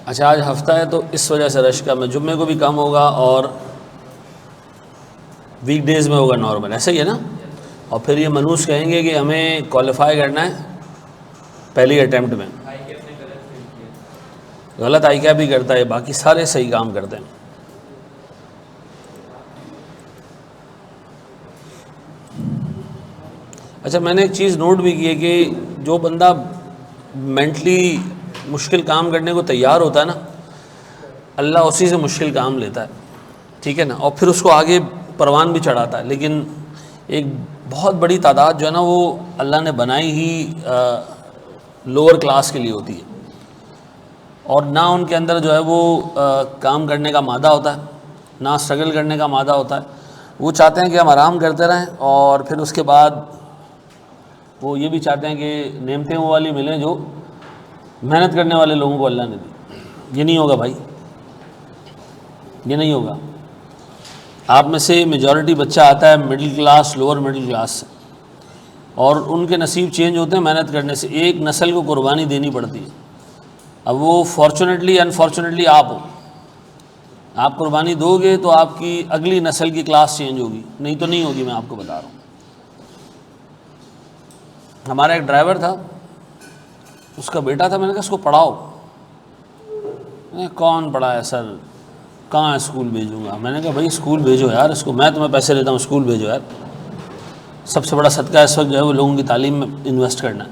अच्छा, आज हफ्ता है तो इस वजह से रश कम है, जुम्मे को भी कम होगा और वीकडेज़ में होगा नॉर्मल, ऐसा ही है ना। और फिर ये मनूस कहेंगे कि हमें क्वालिफाई करना है पहली अटैम्प्ट में। गलत आई क्या भी करता है, बाकी सारे सही काम करते हैं। अच्छा, मैंने एक चीज़ नोट भी की है कि जो बंदा मेंटली मुश्किल काम करने को तैयार होता है ना, अल्लाह उसी से मुश्किल काम लेता है, ठीक है ना, और फिर उसको आगे परवान भी चढ़ाता है। लेकिन एक बहुत बड़ी तादाद जो है ना, वो अल्लाह ने बनाई ही लोअर क्लास के लिए होती है, और ना उनके अंदर जो है वो काम करने का मादा होता है, ना स्ट्रगल करने का मादा होता है। वो चाहते हैं कि हम आराम करते रहें, और फिर उसके बाद वो ये भी चाहते हैं कि नेमतें वो वाली मिलें जो मेहनत करने वाले लोगों को अल्लाह ने दी। ये नहीं होगा भाई, ये नहीं होगा। आप में से मेजॉरिटी बच्चा आता है middle class, lower middle class से, और उनके नसीब चेंज होते हैं मेहनत करने से। एक नस्ल को कुर्बानी देनी पड़ती है। अब वो फॉर्चुनेटली अनफॉर्चुनेटली आप हो, आप कुर्बानी दोगे तो आपकी अगली नस्ल की क्लास चेंज होगी, नहीं तो नहीं होगी। मैं आपको बता रहा हूँ। हमारा एक ड्राइवर था, उसका बेटा था, मैंने कहा इसको पढ़ाओ। कौन पढ़ा है सर, कहाँ स्कूल भेजूँगा। मैंने कहा भाई स्कूल भेजो यार इसको, मैं तुम्हें पैसे देता हूँ, स्कूल भेजो यार। सबसे बड़ा सदका इस वक्त जो है वो लोगों की तालीम में इन्वेस्ट करना है।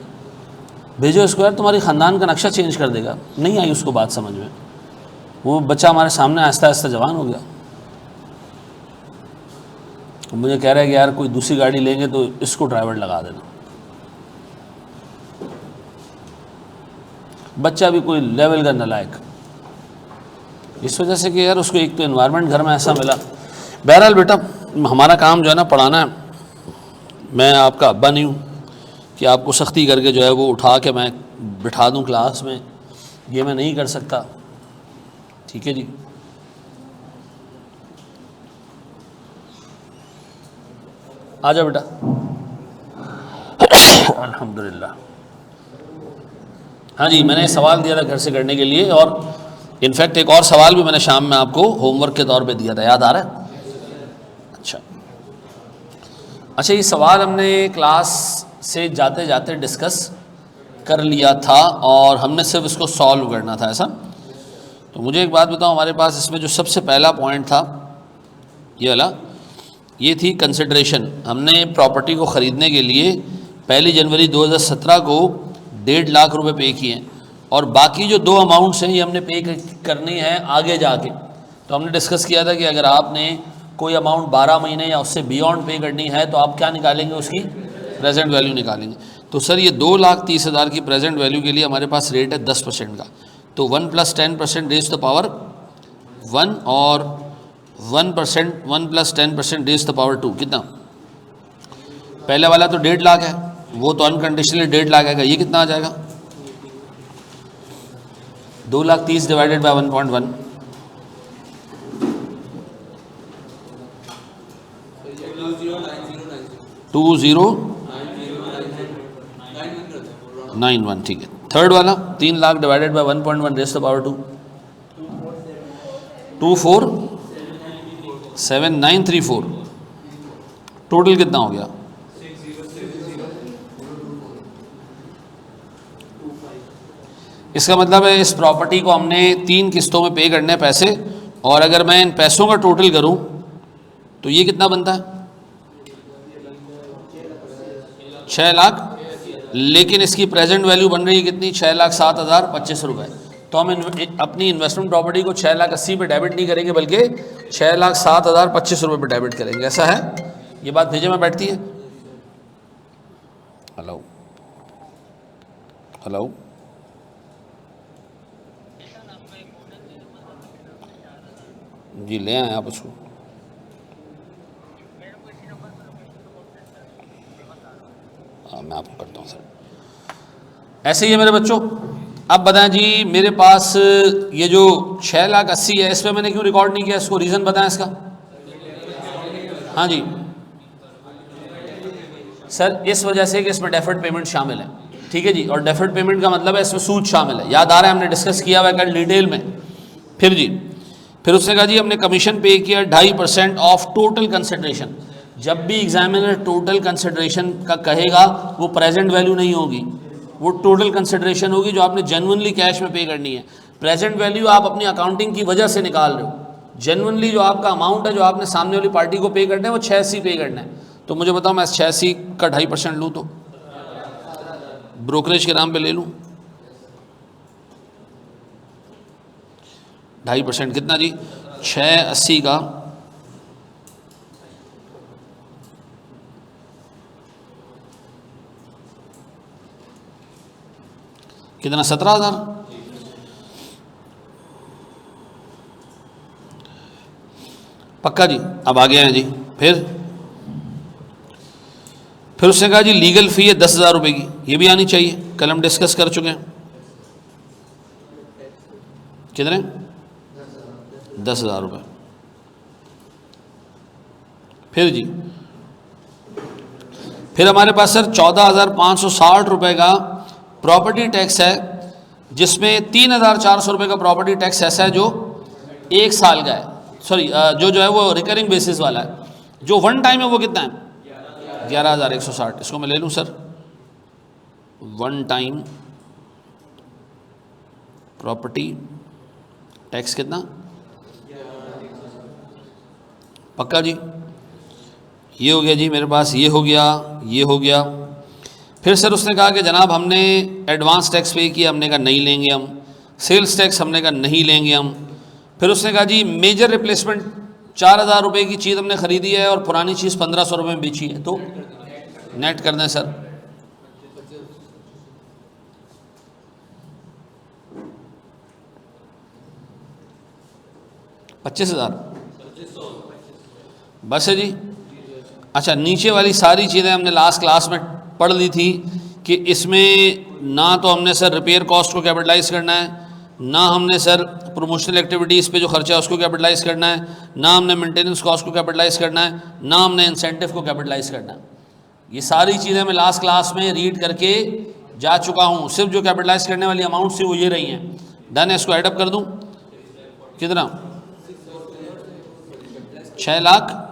भेजो इसको यार, तुम्हारी ख़ानदान का नक्शा चेंज कर देगा। नहीं आई उसको बात समझ में। वो बच्चा हमारे सामने आहिस्ता आहिस्ता जवान हो गया। मुझे कह रहा है कि यार कोई दूसरी गाड़ी लेंगे तो इसको ड्राइवर लगा देना। बच्चा भी कोई लेवल का नालायक, इस वजह से कि यार उसको एक तो एनवायरनमेंट घर में ऐसा मिला। बहरहाल बेटा, हमारा काम जो है ना पढ़ाना है। मैं आपका अब्बा नहीं हूँ कि आपको सख्ती करके जो है वो उठा के मैं बिठा दूँ क्लास में, ये मैं नहीं कर सकता, ठीक है जी। आ जाओ बेटा। अल्हम्दुलिल्लाह। हाँ जी, मैंने सवाल दिया था घर से करने के लिए, और इनफैक्ट एक और सवाल भी मैंने शाम में आपको होमवर्क के तौर पे दिया था, याद आ रहा है? अच्छा, ये सवाल हमने क्लास से जाते जाते डिस्कस कर लिया था और हमने सिर्फ इसको सॉल्व करना था, ऐसा। तो मुझे एक बात बताओ, हमारे पास इसमें जो सबसे पहला पॉइंट था ये वाला, ये थी कंसिडरेशन। हमने प्रॉपर्टी को ख़रीदने के लिए 1 जनवरी 2017 को 1.5 लाख रुपए पे किए हैं, और बाकी जो 2 अमाउंट्स हैं ये हमने पे करनी है आगे जाके। तो हमने डिस्कस किया था कि अगर आपने कोई अमाउंट 12 महीने या उससे बियॉन्ड पे करनी है तो आप क्या निकालेंगे, उसकी प्रेजेंट वैल्यू निकालेंगे। तो सर ये 2,30,000 की प्रेजेंट वैल्यू के लिए हमारे पास रेट है 10% का। तो 1 + 10% रेज़ द पावर 1 और 1% 1 + 10% रेज़ द पावर 2, कितना? पहले वाला तो 1.5 लाख है, वो तो अनकंडीशनली 1.5 लाख आएगा। ये कितना आ जाएगा? 2,30,000 डिवाइडेड बाय 1.1, 2091, ठीक है। थर्ड वाला 3 lakh divided by 1.1 raise the power 2, 247934। Total कितना हो गया? इसका मतलब है इस प्रॉपर्टी को हमने 3 किस्तों में पे करने हैं पैसे, और अगर मैं इन पैसों का टोटल करूं तो ये कितना बनता है? 6 लाख। लेकिन इसकी प्रेजेंट वैल्यू बन रही है कितनी? 6,07,025 रुपये। तो हम अपनी इन्वेस्टमेंट प्रॉपर्टी को 6,80,000 पे डेबिट नहीं करेंगे, बल्कि 6,07,025 रुपये पे डेबिट करेंगे, ऐसा है। ये बात भेजे में बैठती है? हेलो हेलो, जी ले आए आप उसको। हाँ, मैं आपको करता हूँ सर। ऐसे ही है मेरे बच्चों। अब बताएं जी, मेरे पास ये जो 6,80,000 है, इस पर मैंने क्यों रिकॉर्ड नहीं किया, इसको रीज़न बताएं इसका। हाँ जी सर, इस वजह से कि इसमें डेफर्ड पेमेंट शामिल है। ठीक है जी। और डेफर्ड पेमेंट का मतलब है इसमें सूद शामिल है, याद आ रहा है, हमने डिस्कस किया हुआ है कल डिटेल में। फिर जी, फिर उसने कहा जी हमने कमीशन पे किया 2.5% ऑफ टोटल कंसिडरेशन। जब भी एग्जामिनर टोटल कंसिडरेशन का कहेगा वो प्रेजेंट वैल्यू नहीं होगी, वो टोटल कंसिडरेशन होगी जो आपने जेन्युइनली कैश में पे करनी है। प्रेजेंट वैल्यू आप अपनी अकाउंटिंग की वजह से निकाल रहे हो, जेन्युइनली जो आपका अमाउंट है जो आपने सामने वाली पार्टी को पे करना है वो 86 पे करना है। तो मुझे बताओ मैं 86 का 2.5% लूँ तो ब्रोकरेज के नाम पे ले लूँ 2.5% कितना जी, 680 का कितना, 17,000। पक्का जी। अब आ गया है जी। फिर उसने कहा जी लीगल फ़ी है 10,000 रुपये की, ये भी आनी चाहिए, कल हम डिस्कस कर चुके हैं। कितने, 10,000 रुपये। फिर जी, फिर हमारे पास सर 14,560 रुपये का प्रॉपर्टी टैक्स है, जिसमें 3,400 रुपये का प्रॉपर्टी टैक्स ऐसा है जो 1 साल का है, सॉरी जो है वो रिकरिंग बेसिस वाला है। जो वन टाइम है वो कितना है, 11,160। इसको मैं ले लूँ sir, one time property tax कितना, पक्का जी। ये हो गया जी मेरे पास, ये हो गया, ये हो गया। फिर सर उसने कहा कि जनाब हमने एडवांस टैक्स पे किया, हमने कहा नहीं लेंगे हम। सेल्स टैक्स हमने कहा नहीं लेंगे हम। फिर उसने कहा जी मेजर रिप्लेसमेंट 4,000 रुपये की चीज़ हमने ख़रीदी है और पुरानी चीज़ 1,500 रुपये में बेची है, तो नेट कर दें सर। $25,000 बस है जी। अच्छा, नीचे वाली सारी चीज़ें हमने लास्ट क्लास में पढ़ ली थी कि इसमें ना तो हमने सर रिपेयर कॉस्ट को कैपिटलाइज करना है, ना हमने सर प्रमोशनल एक्टिविटीज़ पे जो खर्चा है उसको कैपिटलाइज करना है, ना हमने मेंटेनेंस कॉस्ट को कैपिटलाइज करना है, ना हमने इंसेंटिव को कैपिटलाइज करना है। ये सारी चीज़ें मैं लास्ट क्लास में रीड करके जा चुका हूँ। सिर्फ जो कैपिटलाइज करने वाली अमाउंट थी वो ये रही हैं। डन है, इसको एडअप कर दूँ, कितना, 6 लाख।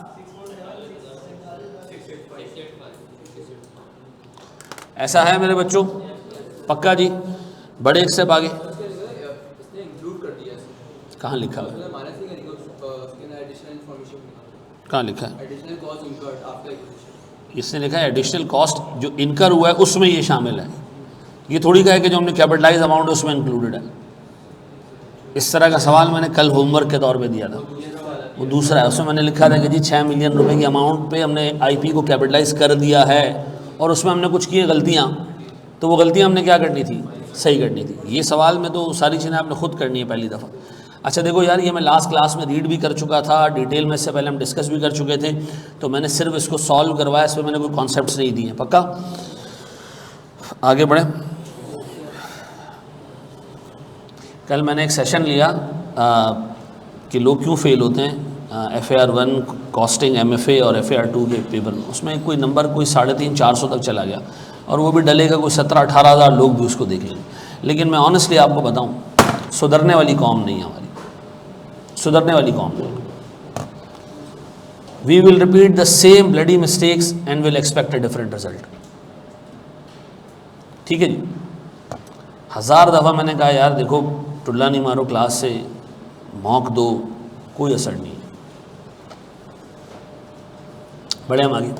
ऐसा है मेरे बच्चों, पक्का जी। बड़े एक स्टेप आगे, कहाँ लिखा है, कहाँ लिखा है, इसने लिखा है एडिशनल कॉस्ट जो इनकर हुआ है उसमें ये शामिल है। ये थोड़ी कहा है कि जो हमने कैपिटलाइज अमाउंट उसमें इंक्लूडेड है। इस तरह का सवाल मैंने कल होमवर्क के तौर पे दिया था, वो दूसरा है। उसमें मैंने लिखा था कि जी 6 मिलियन रुपए की अमाउंट पे हमने आईपी को कैपिटलाइज कर दिया है और उसमें हमने कुछ किए गलतियाँ, तो वो गलतियाँ हमने क्या करनी थी, सही करनी थी। ये सवाल में तो सारी चीज़ें आपने खुद करनी है पहली दफ़ा। अच्छा देखो यार, ये मैं लास्ट क्लास में रीड भी कर चुका था, डिटेल में इससे पहले हम डिस्कस भी कर चुके थे, तो मैंने सिर्फ इसको सॉल्व करवाया, इसमें मैंने कोई कॉन्सेप्ट्स नहीं दिए। पक्का, आगे बढ़े। कल मैंने एक सेशन लिया कि लोग क्यों फेल होते हैं FAR1 कॉस्टिंग MFA और FAR2 के पेपर में। उसमें कोई नंबर कोई 350-400 तक चला गया, और वो भी डलेगा कोई 17-18 हज़ार लोग भी उसको देख लेंगे। लेकिन मैं ऑनेस्टली आपको बताऊं, सुधरने वाली कौम नहीं है हमारी, सुधरने वाली कौम नहीं। We will repeat the same bloody mistakes and will expect a different result. ठीक है जी। 1000 दफ़ा मैंने कहा यार देखो, टुल्ला नहीं मारो क्लास से, मौक दो, कोई असर नहीं है। बढ़े हम आगे।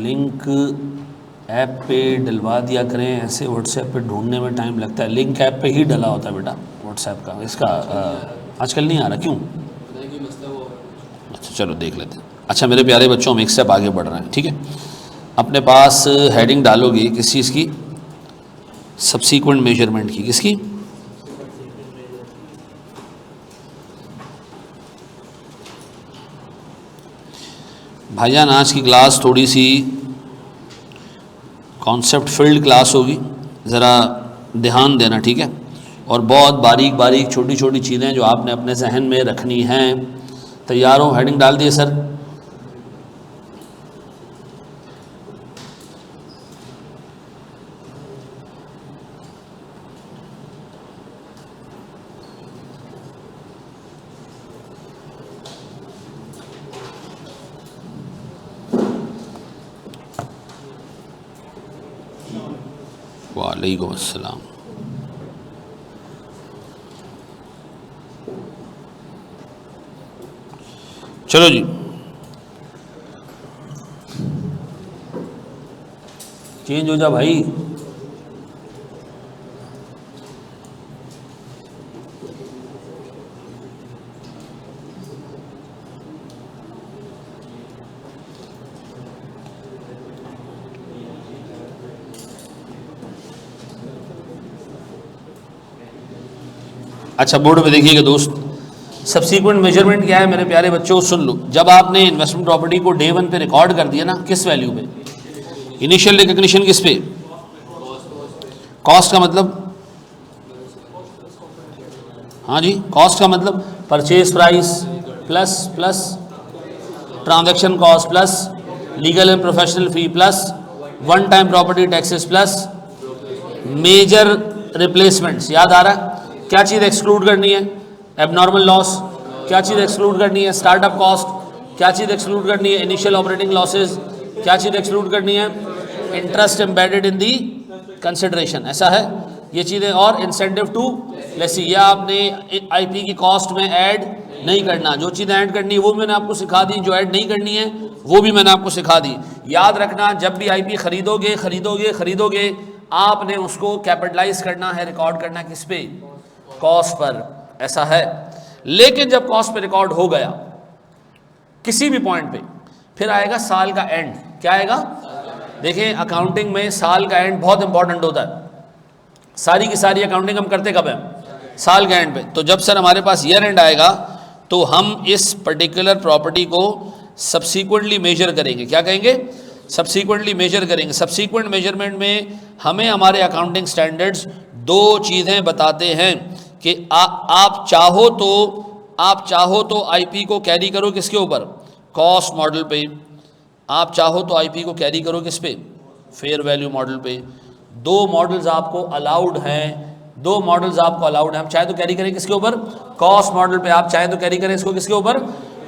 लिंक ऐप पे डलवा दिया करें, ऐसे व्हाट्सएप पे ढूंढने में टाइम लगता है। लिंक ऐप पे ही डला होता है बेटा व्हाट्सएप का, इसका आजकल नहीं आ रहा, क्यों? अच्छा चलो देख लेते हैं। अच्छा मेरे प्यारे बच्चों, हम एक स्टेप आगे बढ़ रहे हैं, ठीक है। अपने पास हेडिंग डालोगी किस चीज़ की, सब्सीक्वेंट मेजरमेंट की। किसकी? भाईजान आज की क्लास थोड़ी सी कॉन्सेप्ट फील्ड क्लास होगी, ज़रा ध्यान देना, ठीक है। और बहुत बारीक बारीक छोटी छोटी चीज़ें जो आपने अपने जहन में रखनी हैं, तैयार हो? हेडिंग डाल दिए सर। वालेकुम अस्सलाम। चलो जी, चेंज हो जा भाई। अच्छा, बोर्ड पे देखिएगा दोस्त, सब्सीक्वेंट मेजरमेंट क्या है मेरे प्यारे बच्चों, सुन लो। जब आपने इन्वेस्टमेंट प्रॉपर्टी को डे 1 पे रिकॉर्ड कर दिया ना, किस वैल्यू पे? इनिशियल रिकग्निशन किस पे? कॉस्ट का मतलब? हाँ जी, कॉस्ट का मतलब purchase price plus transaction cost plus legal and professional fee plus one time property taxes plus major replacements. याद आ रहा है? क्या चीज़ एक्सक्लूड करनी है? Abnormal loss. क्या चीज़ एक्सक्लूड करनी है? Startup cost. क्या चीज़ एक्सक्लूड करनी है? Initial operating losses. क्या चीज़ एक्सक्लूड करनी है? Interest embedded in the consideration. ऐसा है ये चीज़ें। और इंसेंटिव टू लेसी, या आपने आईपी की कॉस्ट में ऐड नहीं करना। जो चीज़ें ऐड करनी है वो मैंने आपको सिखा दी, जो ऐड नहीं करनी है वो भी मैंने आपको सिखा दी। याद रखना, जब भी आईपी खरीदोगे आपने उसको कैपिटलाइज करना है, रिकॉर्ड करना है किस पे? Cost per. ऐसा है। लेकिन जब कॉस्ट पे रिकॉर्ड हो गया किसी भी पॉइंट पे, फिर आएगा साल का एंड। क्या आएगा? देखें, अकाउंटिंग में साल का एंड बहुत इंपॉर्टेंट होता है। सारी की सारी अकाउंटिंग हम करते कब है? साल के एंड पे। तो जब सर हमारे पास ईयर एंड आएगा तो हम इस पर्टिकुलर प्रॉपर्टी को सब्सीक्वेंटली मेजर करेंगे। क्या कहेंगे? सब्सीक्वेंटली मेजर करेंगे। सब्सीक्वेंट मेजरमेंट में हमें हमारे अकाउंटिंग स्टैंडर्ड्स दो चीज़ें बताते हैं कि आप चाहो तो आईपी को कैरी करो किसके ऊपर? कॉस्ट मॉडल पे। आप चाहो तो आईपी को कैरी करो किस पे? फेयर वैल्यू मॉडल पे। दो मॉडल्स आपको अलाउड हैं। हम चाहे तो कैरी करें किसके ऊपर? कॉस्ट मॉडल पे। आप चाहे तो कैरी करें इसको किसके ऊपर?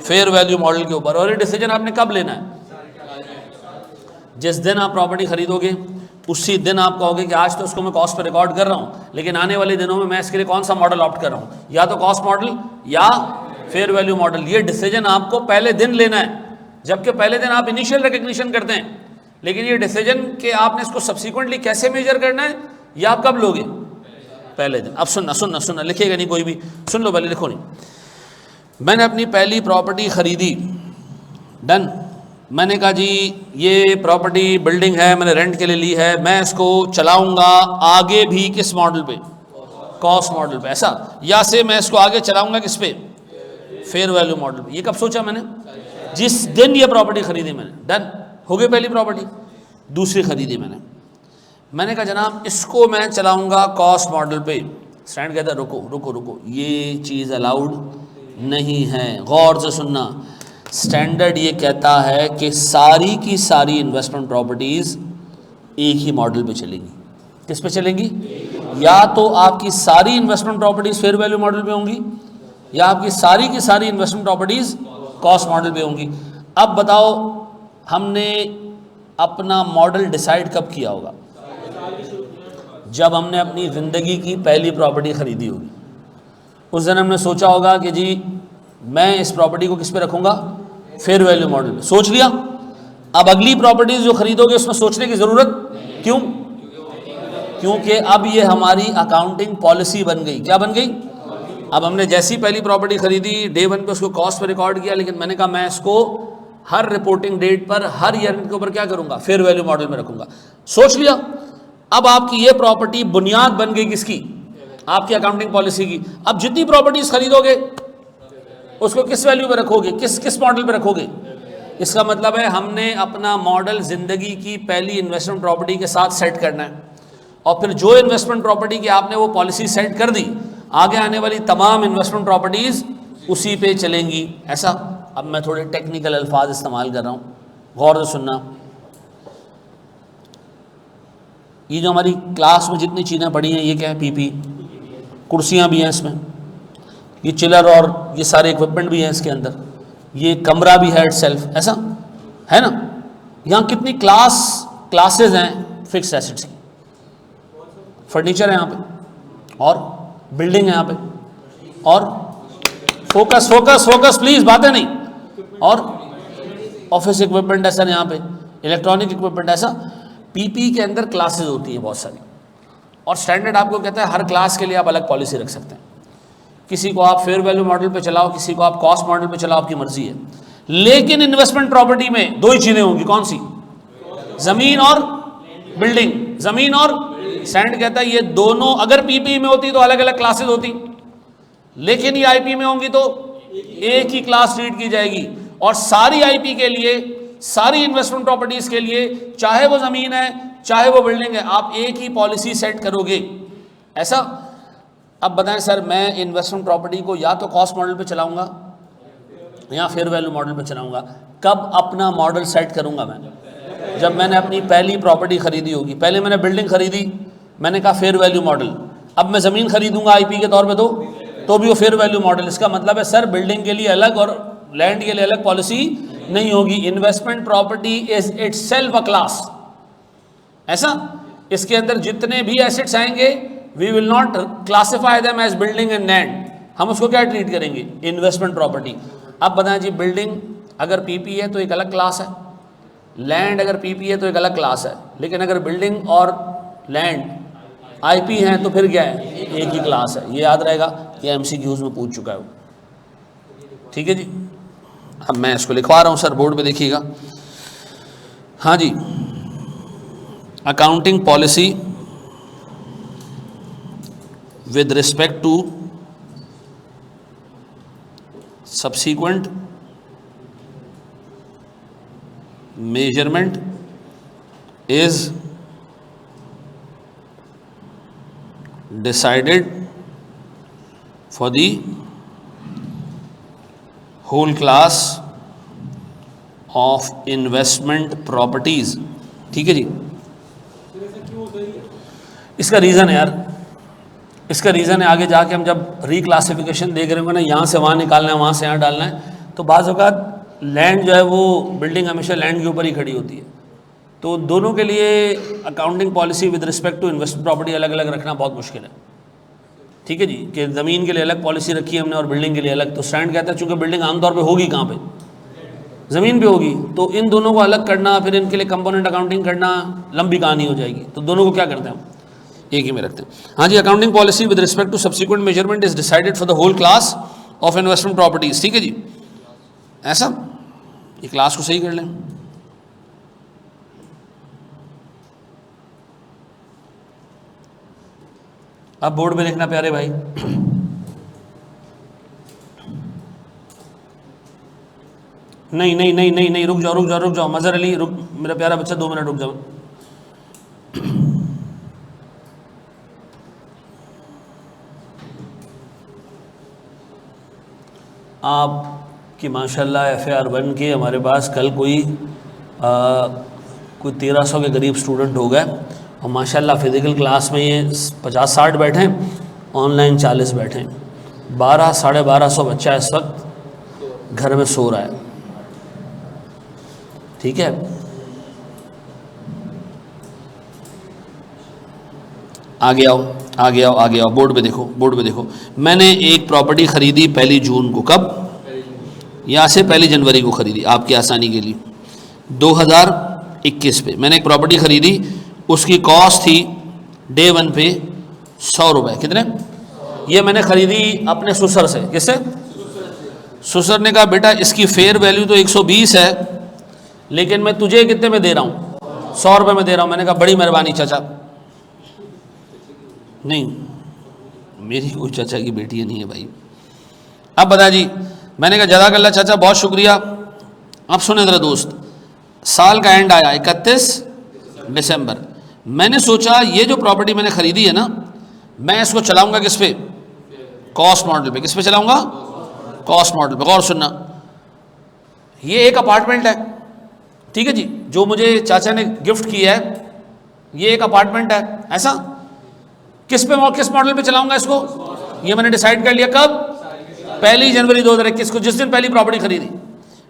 फेयर वैल्यू मॉडल के ऊपर। और ये डिसीजन आपने कब लेना है? जिस दिन आप प्रॉपर्टी खरीदोगे उसी दिन आप कहोगे कि आज तो उसको मैं कॉस्ट पर रिकॉर्ड कर रहा हूँ, लेकिन आने वाले दिनों में मैं इसके लिए कौन सा मॉडल ऑप्ट कर रहा हूँ, या तो कॉस्ट मॉडल या फेयर वैल्यू मॉडल। ये डिसीजन आपको पहले दिन लेना है। जबकि पहले दिन आप इनिशियल रिकग्निशन करते हैं, लेकिन ये डिसीजन कि आपने इसको सब्सिक्वेंटली कैसे मेजर करना है या आप कब लोगे? पहले दिन। अब सुनना लिखेगा नहीं कोई भी, सुन लो पहले, लिखो नहीं। मैंने अपनी पहली प्रॉपर्टी खरीदी, डन। मैंने कहा जी ये प्रॉपर्टी बिल्डिंग है, मैंने रेंट के लिए ली है, मैं इसको चलाऊंगा आगे भी किस मॉडल पे? कॉस्ट मॉडल पे। ऐसा, या से मैं इसको आगे चलाऊंगा किस पे? फेयर वैल्यू मॉडल पे। ये कब सोचा मैंने? जिस दिन ये प्रॉपर्टी खरीदी मैंने। डन, हो गई पहली प्रॉपर्टी। दूसरी खरीदी मैंने कहा जनाब इसको मैं चलाऊंगा कॉस्ट मॉडल पे। स्टैंड कहता है रुको, ये चीज़ अलाउड नहीं है। गौर से सुनना, स्टैंडर्ड ये कहता है कि सारी की सारी इन्वेस्टमेंट प्रॉपर्टीज़ एक ही मॉडल पे चलेंगी। किस पे चलेंगी? या तो आपकी सारी investment properties fair value model पे होंगी, या आपकी सारी की सारी इन्वेस्टमेंट प्रॉपर्टीज़ कॉस्ट मॉडल पे होंगी। अब बताओ हमने अपना मॉडल डिसाइड कब किया होगा? जब हमने अपनी ज़िंदगी की पहली प्रॉपर्टी ख़रीदी होगी। उस दिन हमने सोचा होगा कि जी मैं इस प्रॉपर्टी को किस पे रखूँगा? फेयर वैल्यू मॉडल पे। सोच लिया। अब अगली प्रॉपर्टीज़ जो खरीदोगे उसमें सोचने की ज़रूरत क्यों? क्योंकि अब ये हमारी अकाउंटिंग पॉलिसी बन गई। क्या बन गई? अब हमने जैसी पहली प्रॉपर्टी खरीदी डे 1 पे उसको कॉस्ट पे रिकॉर्ड किया, लेकिन मैंने कहा मैं इसको हर रिपोर्टिंग डेट पर हर ईयर के ऊपर क्या करूँगा? फेयर वैल्यू मॉडल में रखूँगा। सोच लिया। अब आपकी ये प्रॉपर्टी बुनियाद बन गई किसकी? आपकी अकाउंटिंग पॉलिसी की। अब जितनी प्रॉपर्टीज खरीदोगे उसको किस वैल्यू पे रखोगे? किस मॉडल पे रखोगे? इसका मतलब है हमने अपना मॉडल जिंदगी की पहली इन्वेस्टमेंट प्रॉपर्टी के साथ सेट करना है, और फिर जो इन्वेस्टमेंट प्रॉपर्टी की आपने वो पॉलिसी सेट कर दी, आगे आने वाली तमाम इन्वेस्टमेंट प्रॉपर्टीज उसी पे चलेंगी, ऐसा। अब मैं थोड़े टेक्निकल अल्फाज इस्तेमाल कर रहा हूँ, गौर से सुनना। ये जो हमारी क्लास में जितनी चीज़ें पड़ी हैं ये क्या है? पीपी। कुर्सियाँ भी हैं इसमें, ये चिलर और ये सारे इक्विपमेंट भी हैं इसके अंदर, ये कमरा भी है इटसेल्फ, ऐसा है ना। यहाँ कितनी क्लासेस हैं फिक्स एसेट्स की, फर्नीचर है यहाँ पे, और बिल्डिंग है यहाँ पे, और फोकस फोकस फोकस प्लीज, बातें नहीं, और ऑफिस इक्विपमेंट है सर यहाँ पे, इलेक्ट्रॉनिक इक्विपमेंट, ऐसा। पीपी के अंदर क्लासेस होती हैं बहुत सारी, और स्टैंडर्ड आपको कहता है हर क्लास के लिए आप अलग पॉलिसी रख सकते हैं। किसी को आप फेयर वैल्यू मॉडल पे चलाओ, किसी को आप कॉस्ट मॉडल पे चलाओ, आपकी मर्जी है। लेकिन इन्वेस्टमेंट प्रॉपर्टी में दो ही चीजें होंगी, कौन सी? जमीन और बिल्डिंग, जमीन और स्टैंड कहता है ये दोनों अगर पीपी में होती तो अलग अलग क्लासेस होती, लेकिन ये आईपी में होंगी तो एक ही क्लास ट्रीट की जाएगी। और सारी आईपी के लिए, सारी इन्वेस्टमेंट प्रॉपर्टीज के लिए, चाहे वो जमीन है चाहे वो बिल्डिंग है, आप एक ही पॉलिसी सेट करोगे, ऐसा। अब बताएं सर, मैं इन्वेस्टमेंट प्रॉपर्टी को या तो कॉस्ट मॉडल पे चलाऊंगा या फेयर वैल्यू मॉडल पे चलाऊंगा। कब अपना मॉडल सेट करूंगा मैं? जब मैंने अपनी पहली प्रॉपर्टी खरीदी होगी। पहले मैंने बिल्डिंग खरीदी, मैंने कहा फेयर वैल्यू मॉडल। अब मैं ज़मीन खरीदूंगा आईपी के तौर पे तो भी वो फेयर वैल्यू मॉडल। इसका मतलब है सर बिल्डिंग के लिए अलग और लैंड के लिए अलग पॉलिसी नहीं होगी। Investment property is itself a class, ऐसा। इसके अंदर जितने भी एसेट्स आएंगे we will not classify them as building and land, हम उसको क्या ट्रीट करेंगे? Investment property. अब बताएं जी, बिल्डिंग अगर पीपी है तो एक अलग क्लास है, लैंड अगर पीपी है तो एक अलग क्लास है, लेकिन अगर बिल्डिंग और लैंड आईपी हैं तो फिर क्या है? एक ही क्लास है। ये याद रहेगा, ये एमसीक्यूज में पूछ चुका है वो, ठीक है जी। अब मैं इसको लिखवा रहा हूँ सर, बोर्ड पे देखिएगा। हाँ जी, accounting policy with respect to subsequent measurement is decided for the whole class of investment properties। ठीक है जी। इसका रीज़न है यार, इसका रीज़न है आगे जाके हम जब रिक्लासिफिकेशन देख रहे होंगे ना, यहाँ से वहाँ निकालना है, वहाँ से यहाँ डालना है, तो बाज़ औक़ात लैंड जो है वो, बिल्डिंग हमेशा लैंड के ऊपर ही खड़ी होती है। तो दोनों के लिए accounting policy with respect to investment property अलग अलग रखना बहुत मुश्किल है, ठीक है जी। कि ज़मीन के लिए अलग पॉलिसी रखी है हमने और बिल्डिंग के लिए अलग। तो स्टैंड कहता है चूँकि बिल्डिंग आमतौर पर होगी कहाँ पर? ज़मीन पे होगी, तो इन दोनों को अलग करना, फिर इनके लिए कंपोनेंट अकाउंटिंग करना लंबी कहानी हो जाएगी। तो दोनों को क्या करते हैं हम? एक ही में रखते हैं। हाँ जी, accounting policy with respect to subsequent measurement is decided for the whole class of investment properties. ठीक है जी, ऐसा। ये क्लास को सही कर लें। अब बोर्ड में देखना प्यारे भाई, नहीं नहीं नहीं नहीं नहीं, रुक जाओ रुक जाओ रुक जाओ, मजहर अली रुक, मेरा प्यारा बच्चा 2 मिनट रुक जाओ। आपकी माशाल्लाह FAR 1 के हमारे पास कल कोई 1300 के करीब स्टूडेंट हो गए, और माशाल्लाह फ़िज़िकल क्लास में ये 50-60 बैठे हैं, ऑनलाइन 40 बैठे हैं। 1200-1250 बच्चा इस वक्त घर में सो रहा है, ठीक है। आगे आओ आगे आओ आगे आओ, बोर्ड पे देखो, बोर्ड पे देखो। मैंने एक प्रॉपर्टी ख़रीदी 1 जून को, कब? यहाँ से 1 जनवरी को ख़रीदी, आपकी आसानी के लिए 2021 पे मैंने एक प्रॉपर्टी ख़रीदी। उसकी कॉस्ट थी डे 1 पे 100 रुपये। कितने? ये मैंने ख़रीदी अपने ससुर से। किससे? ससुर ने कहा बेटा इसकी फेयर वैल्यू तो 120 है, लेकिन मैं तुझे कितने में दे रहा हूँ? 100 रुपये में दे रहा हूँ। मैंने कहा बड़ी मेहरबानी चाचा। नहीं, मेरी कोई चाचा की बेटी नहीं है भाई। अब बता जी, मैंने कहा जज़ाकल्लाह चाचा, बहुत शुक्रिया। अब सुने ज़रा दोस्त, साल का एंड आया 31 दिसंबर। मैंने सोचा ये जो प्रॉपर्टी मैंने ख़रीदी है ना, मैं इसको चलाऊंगा किस पे? कॉस्ट मॉडल पे। किस पे चलाऊंगा? कॉस्ट मॉडल पे गौर सुनना, ये एक अपार्टमेंट है, ठीक है जी, जो मुझे चाचा ने गिफ्ट किया है, ये एक अपार्टमेंट है। ऐसा किस मॉडल पे चलाऊंगा इसको, ये मैंने डिसाइड कर लिया। कब? 1 जनवरी 2021 को, जिस दिन पहली प्रॉपर्टी खरीदी।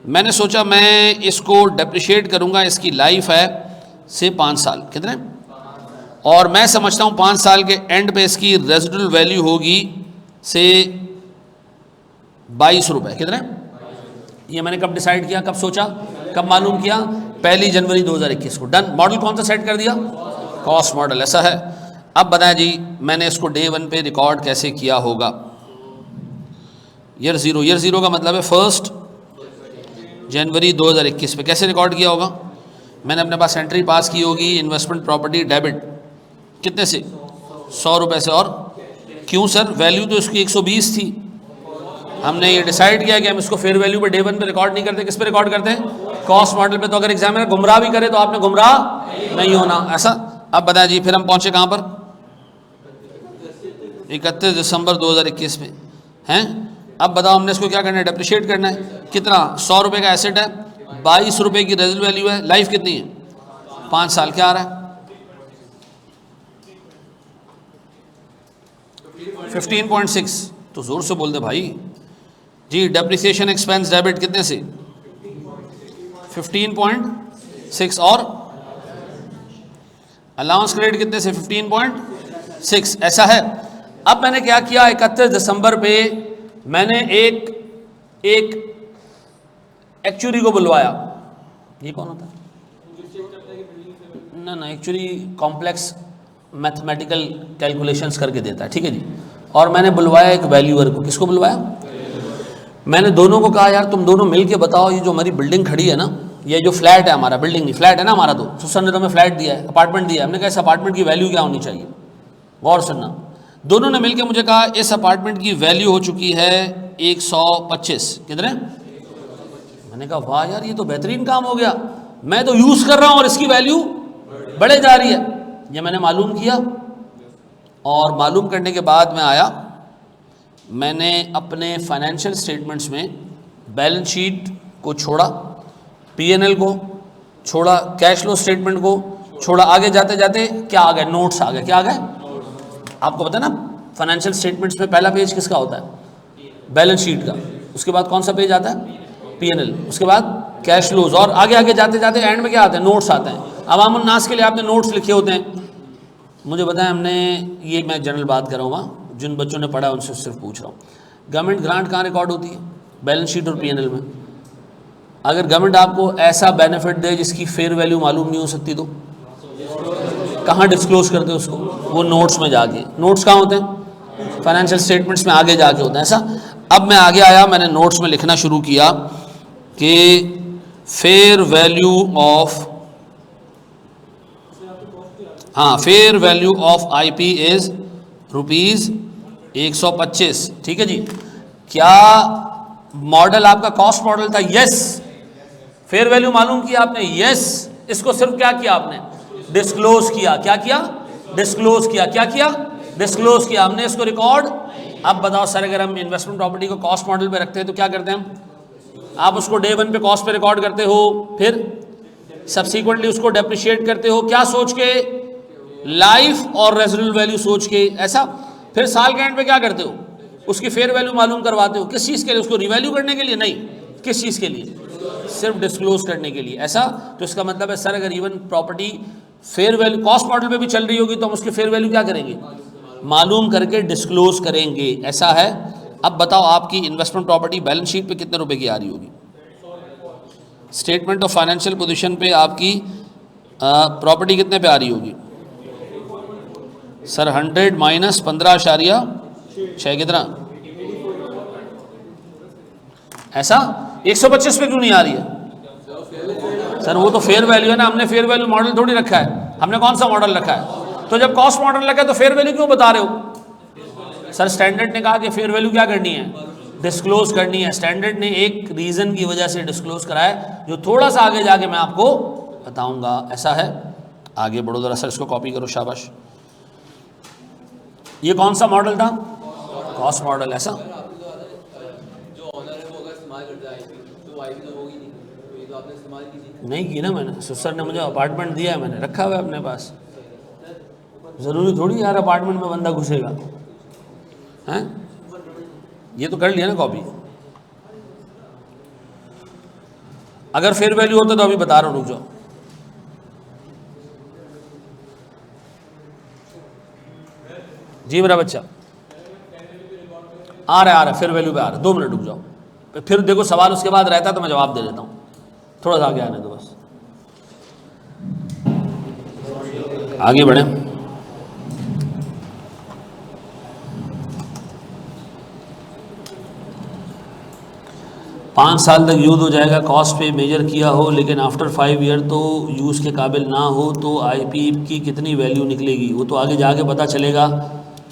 मैंने सोचा मैं इसको डेप्रिशिएट करूंगा, इसकी लाइफ है से 5 साल, कितने, और मैं समझता हूँ 5 साल के एंड पे इसकी रेजिडुअल वैल्यू होगी से 22 रुपये, कितने। ये मैंने कब डिसाइड किया, कब सोचा, कब मालूम किया? 1 जनवरी 2021 को। डन। मॉडल कौन सा सेट कर दिया? Cost model. ऐसा है। अब बताएं जी, मैंने इसको डे 1 पे रिकॉर्ड कैसे किया होगा? ईयर ज़ीरो का मतलब है 1 जनवरी 2021 पे कैसे रिकॉर्ड किया होगा? मैंने अपने पास एंट्री पास की होगी, इन्वेस्टमेंट प्रॉपर्टी डेबिट, कितने से? 100 रुपये से। और क्यों सर? वैल्यू तो इसकी 120 थी। हमने ये डिसाइड किया कि हम इसको फेयर वैल्यू पे डे 1 पे रिकॉर्ड नहीं करते, किस पे रिकॉर्ड करते हैं? कॉस्ट मॉडल पे। तो अगर एग्जामिनर गुमराह भी करे तो आपने गुमराह नहीं होना। ऐसा। अब बताया जी, फिर हम पहुंचे कहां पर? 31 दिसंबर 2021 में हैं। अब बताओ हमने इसको क्या करना है? डेप्रिशिएट करना है। कितना? 100 रुपये का एसेट है, 22 रुपये की रेजिडुअल वैल्यू है, लाइफ कितनी है? 5 साल। क्या आ रहा है? 15.6। तो जोर से बोल दे भाई जी। डेप्रिसिएशन एक्सपेंस डेबिट कितने से? 15.6। और अलाउंस क्रेडिट कितने से? 15.6। ऐसा है। अब मैंने क्या किया, 31 दिसंबर पे मैंने एक एक्चुअरी को बुलवाया। ये कौन होता है? ना एक्चुअली कॉम्प्लेक्स मैथमेटिकल कैलकुलेशंस करके देता है, ठीक है जी। और मैंने बुलवाया एक वैल्यूअर को। किसको बुलवाया? मैंने दोनों को कहा यार तुम दोनों मिल के बताओ, ये जो हमारी बिल्डिंग खड़ी है ना, ये जो फ्लैट है हमारा, बिल्डिंग नहीं फ्लैट है ना हमारा, तो सर ने तुम्हें फ्लैट दिया है, अपार्टमेंट दिया है। हमने कहा इस अपार्टमेंट की वैल्यू क्या होनी चाहिए? गौर सुनना। दोनों ने मिलकर मुझे कहा इस अपार्टमेंट की वैल्यू हो चुकी है 125। कितने? मैंने कहा वाह यार, ये तो बेहतरीन काम हो गया, मैं तो यूज़ कर रहा हूँ और इसकी वैल्यू बढ़े जा रही है। ये मैंने मालूम किया, और मालूम करने के बाद मैं आया, मैंने अपने फाइनेंशियल स्टेटमेंट्स में बैलेंस शीट को छोड़ा, पीएनएल को छोड़ा, कैश फ्लो स्टेटमेंट को छोड़ा। आगे जाते जाते क्या आ गए? नोट्स आ गए। क्या आ गए? आपको पता है ना, फाइनेंशियल स्टेटमेंट्स में पहला पेज किसका होता है? बैलेंस शीट का। उसके बाद कौन सा पेज आता है? पीएनएल। उसके बाद कैश फ्लोज, और आगे आगे जाते जाते एंड में क्या आते हैं? नोट्स आते हैं। अवामुन नास के लिए आपने नोट्स लिखे होते हैं। मुझे बताया हमने, ये मैं जनरल बात कर रहा हूँ, जिन बच्चों ने पढ़ा उनसे सिर्फ पूछ रहा हूँ, गवर्नमेंट ग्रांट कहाँ रिकॉर्ड होती है? बैलेंस शीट और पीएनएल में। अगर गवर्नमेंट आपको ऐसा बेनिफिट दे जिसकी फेयर वैल्यू मालूम नहीं हो सकती, तो कहाँ डिस्क्लोज करते हैं उसको? वो नोट्स में जाके। नोट्स कहाँ होते हैं? फाइनेंशियल स्टेटमेंट्स में आगे जाके होते हैं। ऐसा। अब मैं आगे आया, मैंने नोट्स में लिखना शुरू किया कि फेयर वैल्यू ऑफ, हाँ, fair value of IP is ₹125। ठीक है जी। क्या मॉडल आपका कॉस्ट मॉडल था? यस। फेयर वैल्यू मालूम किया आपने? यस। इसको सिर्फ क्या किया आपने? डिस्क्लोज किया। क्या किया? डिस्क्लोज किया। क्या किया? डिस्क्लोज किया। हमने इसको रिकॉर्ड। अब बताओ सर, अगर हम इन्वेस्टमेंट प्रॉपर्टी को कॉस्ट मॉडल पे रखते हैं तो क्या करते हैं हम? आप उसको डे 1 पे कॉस्ट पे रिकॉर्ड करते हो, फिर सब्सीक्वेंटली उसको डेप्रिशिएट करते हो, क्या सोच के? लाइफ और रेजिडुअल वैल्यू सोच के। ऐसा। फिर साल के एंड पे क्या करते हो? उसकी फेयर वैल्यू मालूम करवाते हो। किस चीज़ के लिए? उसको रिवैल्यू करने के लिए? नहीं। किस चीज़ के लिए? सिर्फ डिस्क्लोज करने के लिए। ऐसा। तो इसका मतलब है सर, अगर even property fair value cost model पे भी चल रही होगी तो हम उसकी फेयर वैल्यू क्या करेंगे? मालूम करके डिस्क्लोज करेंगे। ऐसा है। अब बताओ आपकी इन्वेस्टमेंट प्रॉपर्टी बैलेंस शीट पे कितने रुपए की आ रही होगी? स्टेटमेंट ऑफ फाइनेंशियल पोजीशन पे आपकी प्रॉपर्टी कितने पे आ रही होगी? सर 100 माइनस 15.6 कितना? ऐसा। 125 पे क्यों नहीं आ रही है? सर वो तो फेयर वैल्यू है ना, हमने फेयर वैल्यू मॉडल थोड़ी रखा है। हमने कौन सा मॉडल रखा है? तो जब कॉस्ट मॉडल रखा है तो फेयर वैल्यू क्यों बता रहे हो? सर स्टैंडर्ड ने कहा कि फेयर वैल्यू क्या करनी है? डिस्क्लोज करनी है। स्टैंडर्ड ने एक रीजन की वजह से डिस्क्लोज कराया, जो थोड़ा सा आगे जाके मैं आपको बताऊंगा। ऐसा है। आगे बढ़ो जरा सर, इसको कॉपी करो, शाबाश। ये कौन सा मॉडल था? Cost model. ऐसा। नहीं की ना मैंने, सर ने मुझे अपार्टमेंट दिया है, मैंने रखा हुआ है अपने पास। ज़रूरी थोड़ी यार अपार्टमेंट में बंदा घुसेगा, हैं? ये तो कर लिया ना कॉपी। अगर फेयर वैल्यू होता तो अभी बता रहा हूँ, रुक जाओ। जी मेरा बच्चा आ रहा है फेयर वैल्यू पे आ रहा है, 2 मिनट रुक जाओ। फिर देखो सवाल उसके बाद रहता है तो मैं जवाब दे देता हूँ, थोड़ा सा आगे आने दो बस, आगे बढ़े। पाँच साल तक यूज़ हो जाएगा, कॉस्ट पे मेजर किया हो, लेकिन आफ्टर 5 ईयर तो यूज़ के काबिल ना हो, तो आईपी की कितनी वैल्यू निकलेगी? वो तो आगे जाके पता चलेगा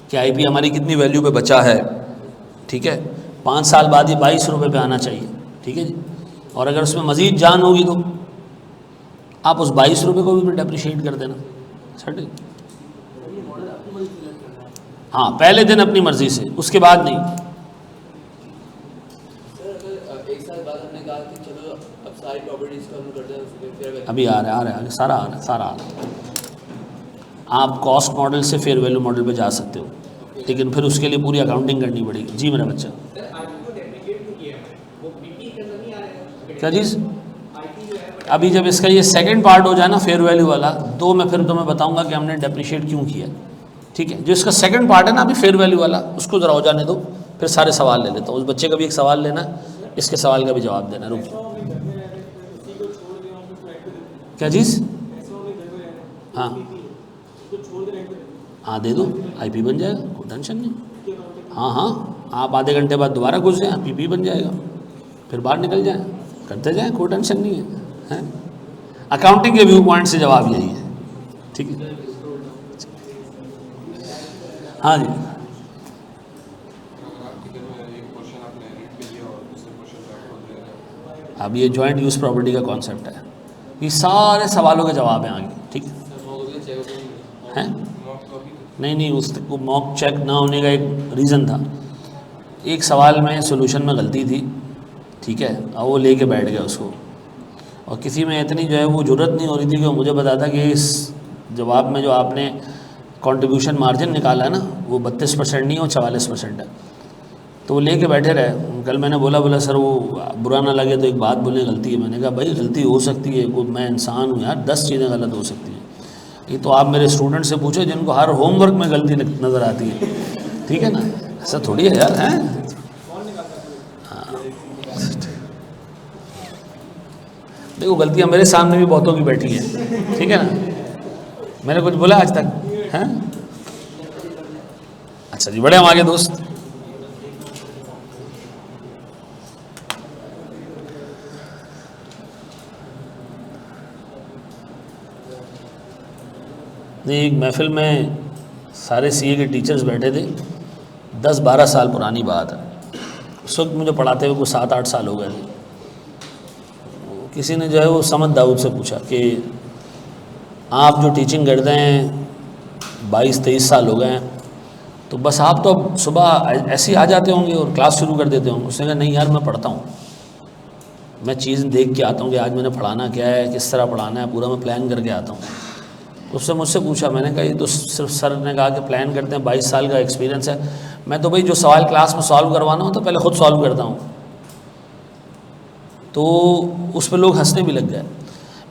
कि आईपी हमारी कितनी वैल्यू पे बचा है, ठीक है। 5 साल बाद ही 22 रुपये पे आना चाहिए, ठीक है जी। और अगर उसमें मज़ीद जान होगी तो आप उस 22 रुपये को भी डेप्रिशिएट कर देना, ठीक। हाँ, पहले दिन अपनी मर्ज़ी से, उसके बाद नहीं। अभी आ रहा है सारा आ रहा है। आप कॉस्ट मॉडल से फेयर वैल्यू मॉडल पे जा सकते हो, लेकिन फिर उसके लिए पूरी अकाउंटिंग करनी पड़ेगी। जी मेरा बच्चा, क्या चीज़? अभी जब इसका ये सेकंड पार्ट हो जाए ना फेयर वैल्यू वाला, तो मैं फिर तुम्हें बताऊंगा कि हमने डेप्रिशिएट क्यों किया, ठीक है। जो इसका सेकंड पार्ट है ना अभी फेयर वैल्यू वाला, उसको ज़रा हो जाने दो, फिर सारे सवाल ले लेता हूँ। उस बच्चे का भी एक सवाल लेना, इसके सवाल का भी जवाब देना। रुक, क्या चीज़? हाँ हाँ, दे दो, आईपी बन जाएगा, कोई टेंशन नहीं। हाँ, आप आधे घंटे बाद दोबारा घुस जाए, पीपी बन जाएगा, फिर बाहर निकल जाए, करते जाए, कोई टेंशन नहीं है, हैं? अकाउंटिंग के व्यू पॉइंट से जवाब यही है, ठीक है। हाँ जी, अब ये जॉइंट यूज़ प्रॉपर्टी का कॉन्सेप्ट है, ये सारे सवालों के जवाब हैं आगे, ठीक है। नहीं, उसको मॉक चेक ना होने का एक रीज़न था, एक सवाल में सोल्यूशन में गलती थी, ठीक है, और वो लेके बैठ गया उसको, और किसी में इतनी जो है वो ज़रूरत नहीं हो रही थी कि वो मुझे बताता कि इस जवाब में जो आपने कंट्रीब्यूशन मार्जिन निकाला है ना वो 32% नहीं हो, 44% है। तो वो लेके बैठे रहे। कल मैंने बोला सर वो बुरा ना लगे तो एक बात बोलने, गलती है। मैंने कहा भाई गलती हो सकती है, मैं इंसान हूँ यार, 10 चीज़ें गलत हो सकती हैं। ये तो आप मेरे स्टूडेंट से पूछो जिनको हर होमवर्क में गलती नज़र आती है, ठीक है ना, ऐसा थोड़ी है यार, हैं? हाँ, देखो गलतियाँ मेरे सामने भी बहुतों की बैठी हैं, ठीक है ना। मैंने कुछ बोला आज तक, हैं? अच्छा जी, बड़े हम आगे दोस्त। एक महफिल में सारे सीए के टीचर्स बैठे थे, 10-12 साल पुरानी बात है। उस वक्त मुझे पढ़ाते हुए कुछ 7-8 साल हो गए थे। किसी ने जो है वो समद दाऊद से पूछा कि आप जो टीचिंग करते हैं 22-23 साल हो गए हैं, तो बस आप तो अब सुबह ऐसे ही आ जाते होंगे और क्लास शुरू कर देते होंगे। उसने कहा नहीं यार, मैं पढ़ता हूँ, मैं चीज़ देख के आता हूँ कि आज मैंने पढ़ाना क्या है, किस तरह पढ़ाना है, पूरा मैं प्लान करके आता हूँ। उससे मुझसे पूछा, मैंने कहा ये तो सिर्फ सर ने कहा कि प्लान करते हैं, 22 साल का एक्सपीरियंस है। मैं तो भाई जो सवाल क्लास में सॉल्व करवाना हो तो पहले ख़ुद सॉल्व करता हूँ। तो उस पर लोग हंसने भी लग गए।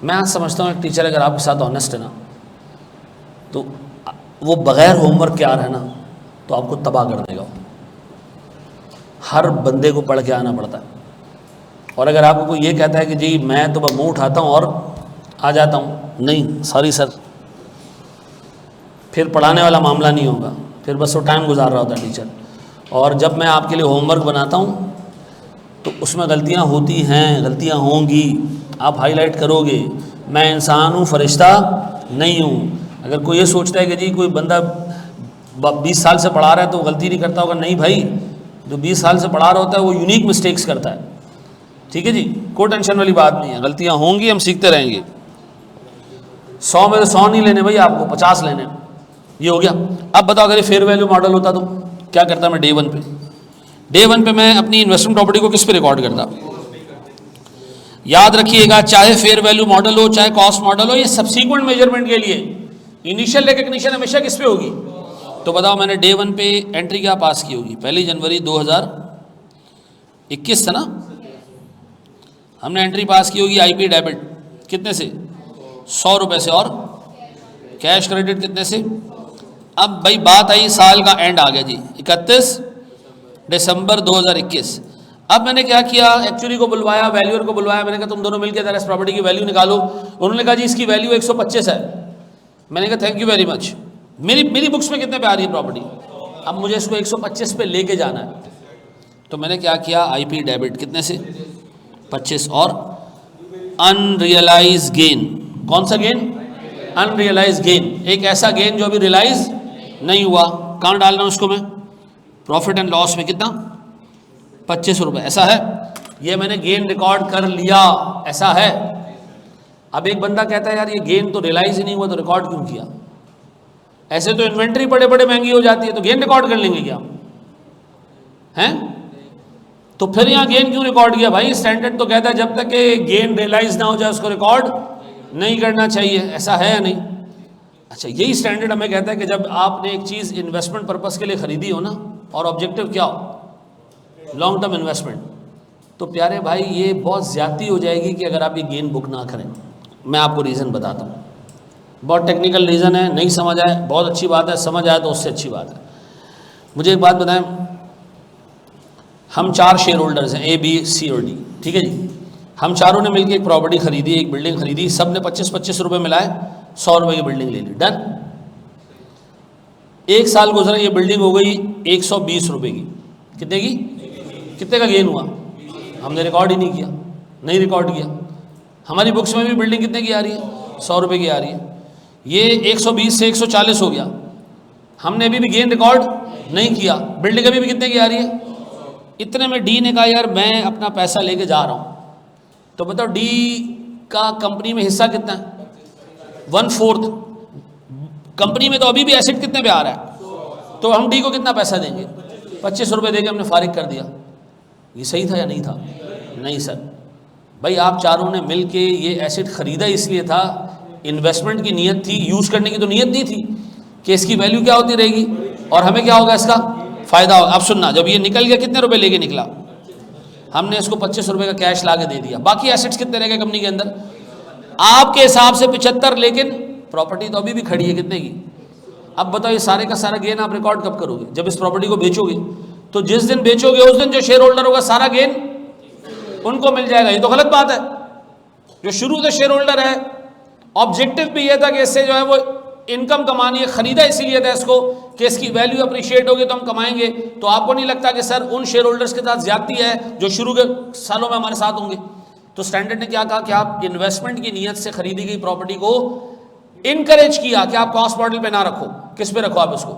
मैं आज समझता हूँ एक टीचर अगर आपके साथ ऑनेस्ट है ना, तो वो बग़ैर होमवर्क के आ रहा है ना तो आपको तबाह कर देगा। हर बंदे को पढ़ के आना पड़ता है। और अगर आपको कोई ये कहता है कि जी मैं तो बस मुँह उठाता हूँ और आ जाता हूँ, नहीं सॉरी सर, फिर पढ़ाने वाला मामला नहीं होगा, फिर बस वो टाइम गुजार रहा होता है टीचर। और जब मैं आपके लिए होमवर्क बनाता हूँ तो उसमें गलतियाँ होती हैं, गलतियाँ होंगी, आप हाईलाइट करोगे। मैं इंसान हूँ, फरिश्ता नहीं हूँ। अगर कोई ये सोचता है कि जी कोई बंदा 20 साल से पढ़ा रहा है तो गलती नहीं करता होगा, नहीं भाई, जो 20 साल से पढ़ा रहा होता है वो यूनिक मिस्टेक्स करता है, ठीक है जी। कोई टेंशन वाली बात नहीं है, गलतियाँ होंगी, हम सीखते रहेंगे। 100 में से 100 नहीं लेने भाई, आपको 50 लेने। ये हो गया। अब बताओ अगर ये फेयर वैल्यू मॉडल होता तो क्या करता मैं डे 1 पे मैं अपनी इन्वेस्टमेंट प्रॉपर्टी को किस पे रिकॉर्ड करता? याद रखिएगा, चाहे फेयर वैल्यू मॉडल हो चाहे कॉस्ट मॉडल हो, ये सब्सीक्वेंट मेजरमेंट के लिए। इनिशियल रिकग्निशन हमेशा किस पे होगी? तो बताओ मैंने डे 1 पे एंट्री क्या पास की होगी? 1 जनवरी 2021 था ना, हमने एंट्री पास की होगी आईपी डेबिट कितने से? 100 रुपये से, और कैश क्रेडिट कितने से? अब भाई बात आई, साल का एंड आ गया जी, 31 दिसंबर 2021। अब मैंने क्या किया, एक्चुअली को बुलवाया, वैल्यूअर को बुलवाया, मैंने कहा तुम दोनों मिलकर जरा इस प्रॉपर्टी की वैल्यू निकालो। उन्होंने कहा जी इसकी वैल्यू 125 है। मैंने कहा थैंक यू वेरी मच, मेरी बुक्स में कितने पे आ रही है प्रॉपर्टी? अब मुझे इसको 125 पे लेके जाना है। तो मैंने क्या किया, आईपी डेबिट कितने से? 25, और अनरियलाइज गेन। कौन सा गेन? अनरियलाइज गेन, एक ऐसा गेन जो अभी रियलाइज नहीं हुआ। कहाँ डालना उसको मैं? प्रॉफिट एंड लॉस में। कितना? 25 रुपये, ऐसा है। ये मैंने गेन रिकॉर्ड कर लिया, ऐसा है। अब एक बंदा कहता है यार ये गेन तो रियलाइज ही नहीं हुआ, तो रिकॉर्ड क्यों किया? ऐसे तो इन्वेंट्री बड़े बड़े महंगी हो जाती है, तो गेन रिकॉर्ड कर लेंगे क्या हैं? तो फिर यहाँ गेन क्यों रिकॉर्ड किया? भाई स्टैंडर्ड तो कहता है जब तक कि गेन रियलाइज ना हो जाए उसको रिकॉर्ड नहीं करना चाहिए, ऐसा है या नहीं? अच्छा, यही स्टैंडर्ड हमें कहता है कि जब आपने एक चीज़ इन्वेस्टमेंट पर्पस के लिए खरीदी हो ना, और ऑब्जेक्टिव क्या हो? लॉन्ग टर्म इन्वेस्टमेंट, तो प्यारे भाई ये बहुत ज़्यादती हो जाएगी कि अगर आप ये गेन बुक ना करें। मैं आपको रीज़न बताता हूँ, बहुत टेक्निकल रीज़न है, नहीं समझ आए बहुत अच्छी बात है, समझ आए तो उससे अच्छी बात है। मुझे एक बात बताएं, हम 4 शेयर होल्डर्स हैं, A, B, C और D, ठीक है जी। हम चारों ने मिलकर एक प्रॉपर्टी खरीदी, एक बिल्डिंग खरीदी, सब ने 25-25 रुपये मिलाए 100 रुपये की बिल्डिंग ले ली, डन। 1 साल गुजरा, ये बिल्डिंग हो गई 120 रुपये की। कितने की? कितने का गेन हुआ? हमने रिकॉर्ड ही नहीं किया, नहीं रिकॉर्ड किया। हमारी बुक्स में भी बिल्डिंग कितने की आ रही है? 100 रुपये की आ रही है। ये 120 से 140 हो गया, हमने अभी भी गेन रिकॉर्ड नहीं किया। बिल्डिंग अभी भी कितने की आ रही है? इतने में डी ने कहा यार मैं अपना पैसा लेके जा रहा हूँ। तो बताओ डी का कंपनी में हिस्सा कितना है? 1/4। कंपनी में तो अभी भी एसेट कितने पे आ रहा है? तो हम डी को कितना पैसा देंगे? 25 रुपये देके हमने फारिग कर दिया। ये सही था या नहीं था? नहीं सर। भाई आप चारों ने मिल के ये एसेट ख़रीदा इसलिए था, इन्वेस्टमेंट की नीयत थी, यूज़ करने की तो नीयत नहीं थी कि इसकी वैल्यू क्या होती रहेगी और हमें क्या होगा, इसका फ़ायदा होगा। अब सुनना, जब ये निकल गया कितने रुपए लेके निकला? हमने इसको 25 रुपये का कैश ला के दे दिया। बाकी एसेट्स कितने रह गए कंपनी के अंदर? आपके हिसाब से 75, लेकिन प्रॉपर्टी तो अभी भी खड़ी है कितने की? अब बताओ ये सारे का सारा गेन आप रिकॉर्ड कब करोगे? जब इस प्रॉपर्टी को बेचोगे। तो जिस दिन बेचोगे उस दिन जो शेयर होल्डर होगा सारा गेन उनको मिल जाएगा। ये तो गलत बात है। जो शुरू से शेयर होल्डर है, ऑब्जेक्टिव भी ये था कि इससे जो है वो इनकम कमानी है, खरीदा इसीलिए था इसको कि इसकी वैल्यू अप्रिशिएट होगी तो हम कमाएंगे। तो आपको नहीं लगता कि सर उन शेयर होल्डर्स के साथ ज्यादती है जो शुरू के सालों में हमारे साथ होंगे? तो स्टैंडर्ड ने क्या कहा कि आप इन्वेस्टमेंट की नीयत से खरीदी गई प्रॉपर्टी को इनकरेज किया कि आप कॉस्ट मॉडल पे ना रखो। किस पे रखो? आप इसको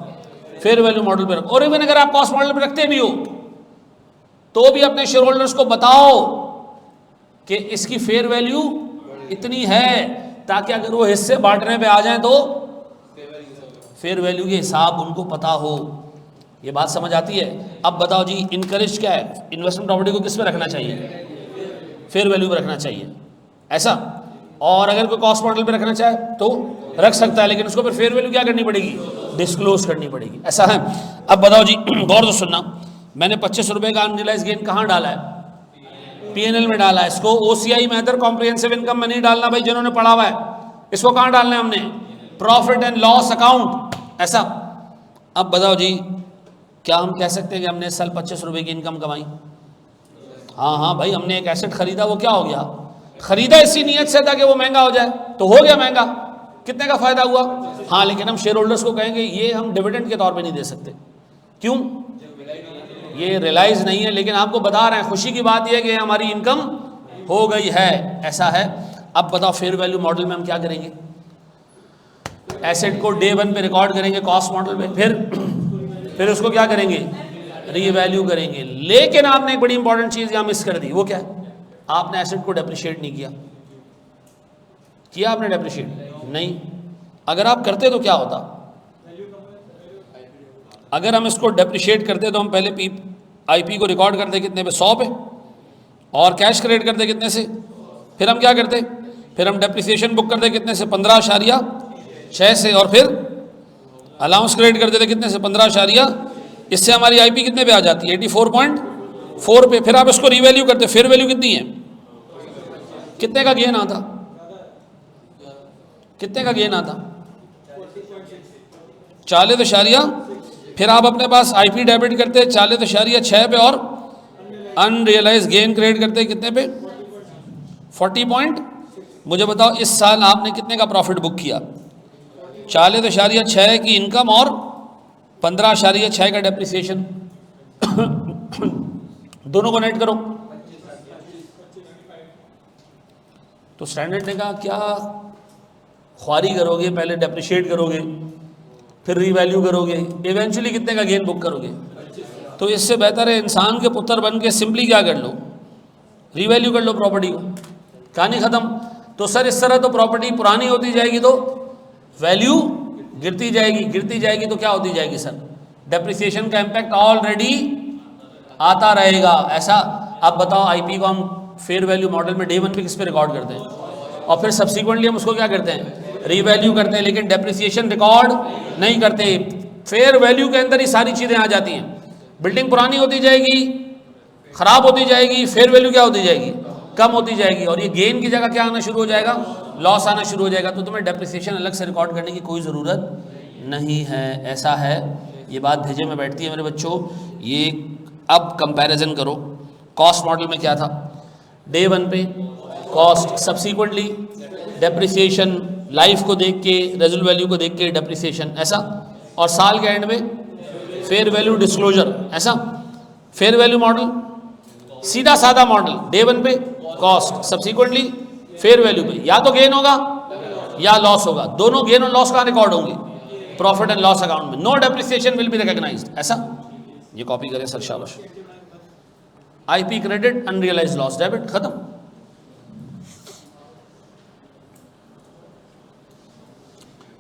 फेयर वैल्यू मॉडल पे रखो। और इवन अगर आप कॉस्ट मॉडल पे रखते भी हो तो भी अपने शेयर होल्डर्स को बताओ कि इसकी फेयर वैल्यू इतनी है, ताकि अगर वो हिस्से बांटने पे आ जाए तो फेयर वैल्यू के हिसाब उनको पता हो। ये बात समझ आती है? अब बताओ जी, इनकरेज क्या है? इन्वेस्टमेंट प्रॉपर्टी को किस पे रखना चाहिए? फेयर वैल्यू पे रखना चाहिए, ऐसा। और अगर कोई कॉस्ट मॉडल पे रखना चाहे तो रख सकता है, लेकिन उसको फिर फेयर वैल्यू क्या करनी पड़ेगी? डिस्क्लोज करनी पड़ेगी, ऐसा है। अब बताओ जी, गौर से सुनना, मैंने 25 रुपये का अनरियलाइज गेन कहाँ डाला है? पीएनएल में डाला है। इसको ओसीआई में, अदर कॉम्प्रिहेंसिव इनकम में नहीं डालना भाई, जिन्होंने पढ़ा हुआ है। इसको कहाँ डालना है हमने? प्रॉफिट एंड लॉस अकाउंट, ऐसा। अब बताओ जी, क्या हम कह सकते हैं कि हमने इस साल 25 रुपये की इनकम कमाई? हाँ हाँ भाई, हमने एक एसेट खरीदा, वो क्या हो गया? खरीदा इसी नीयत से था कि वो महंगा हो जाए, तो हो गया महंगा। कितने का फायदा हुआ? हाँ, लेकिन हम शेयर होल्डर्स को कहेंगे ये हम डिविडेंड के तौर पे नहीं दे सकते। क्यों? ये रियलाइज नहीं है, लेकिन आपको बता रहे हैं, खुशी की बात यह है कि हमारी इनकम हो गई है, ऐसा है। अब बताओ फेयर वैल्यू मॉडल में हम क्या करेंगे? एसेट को डे 1 पे रिकॉर्ड करेंगे कॉस्ट मॉडल पे, फिर उसको क्या करेंगे? रीवैल्यू करेंगे। लेकिन आपने एक बड़ी इंपॉर्टेंट चीज यहां मिस कर दी। वो क्या है? आपने एसेट को डेप्रिशिएट नहीं किया आपने डेप्रिशिएट नहीं। अगर आप करते तो क्या होता? अगर हम इसको डेप्रिशिएट करते तो हम पहले आईपी को रिकॉर्ड करते कितने पे? 100 पे। और कैश क्रेडिट करते कितने से? फिर हम क्या करते, फिर हम डेप्रिसिएशन बुक करते कितने से, 15.6 से, और फिर अलाउंस क्रेडिट कर देते कितने से, 15, इससे हमारी आईपी कितने पे आ जाती है, 84.4 पे। फिर आप इसको रीवैल्यू करते, फेयर वैल्यू कितनी है, कितने का गेन आता, कितने का गेन आता, 40, फिर आप अपने पास आईपी डेबिट करते 40.6 पे, और अनरियलाइज गेन क्रेडिट करते कितने पे, 40 पॉइंट। मुझे बताओ इस साल आपने कितने का प्रॉफिट बुक किया, 40.6 की इनकम और 15.6 का डेप्रिसिएशन, दोनों को नेट करो। तो स्टैंडर्ड ने कहा क्या ख्वारी करोगे, पहले डेप्रिशिएट करोगे फिर रीवैल्यू करोगे, इवेंचुअली कितने का गेन बुक करोगे। तो इससे बेहतर है इंसान के पुत्र बन के सिंपली क्या कर लो, रीवैल्यू कर लो प्रॉपर्टी को, कहानी ख़त्म। तो सर इस तरह तो प्रॉपर्टी पुरानी होती जाएगी तो वैल्यू गिरती जाएगी, गिरती जाएगी तो क्या होती जाएगी सर, डेप्रिसिएशन का इम्पैक्ट ऑलरेडी आता रहेगा। ऐसा अब बताओ आईपी को हम फेयर वैल्यू मॉडल में डे 1 पे किस पे रिकॉर्ड करते हैं, और फिर सब्सिक्वेंटली हम उसको क्या करते हैं, रीवैल्यू करते हैं, लेकिन डेप्रिसिएशन रिकॉर्ड नहीं करते। फेयर वैल्यू के अंदर ही सारी चीज़ें आ जाती हैं। बिल्डिंग पुरानी होती जाएगी, ख़राब होती जाएगी, फेयर वैल्यू क्या होती जाएगी, कम होती जाएगी, और ये गेन की जगह क्या आना शुरू हो जाएगा, लॉस आना शुरू हो जाएगा। तो तुम्हें डेप्रिसिएशन अलग से रिकॉर्ड करने की कोई ज़रूरत नहीं है। ऐसा है, ये बात भेजे में बैठती है मेरे बच्चों। ये अब कंपैरिजन करो, कॉस्ट मॉडल में क्या था, डे 1 पे कॉस्ट, सब्सीक्वेंटली डेप्रिसिएशन, लाइफ को देख के, रेजुल वैल्यू को देख के डेप्रिसिएशन, ऐसा, और साल के एंड में फेयर वैल्यू डिस्क्लोजर, ऐसा। फेयर वैल्यू मॉडल सीधा साधा मॉडल, डे 1 पे कॉस्ट, सब्सीक्वेंटली फेयर वैल्यू पे या तो गेन होगा या लॉस होगा, दोनों गेन और लॉस कहाँ रिकॉर्ड होंगे, प्रॉफिट एंड लॉस अकाउंट में। No depreciation will be recognised, ऐसा। ये कॉपी करें सर, शाबाश। IP credit, unrealised loss debit, खत्म।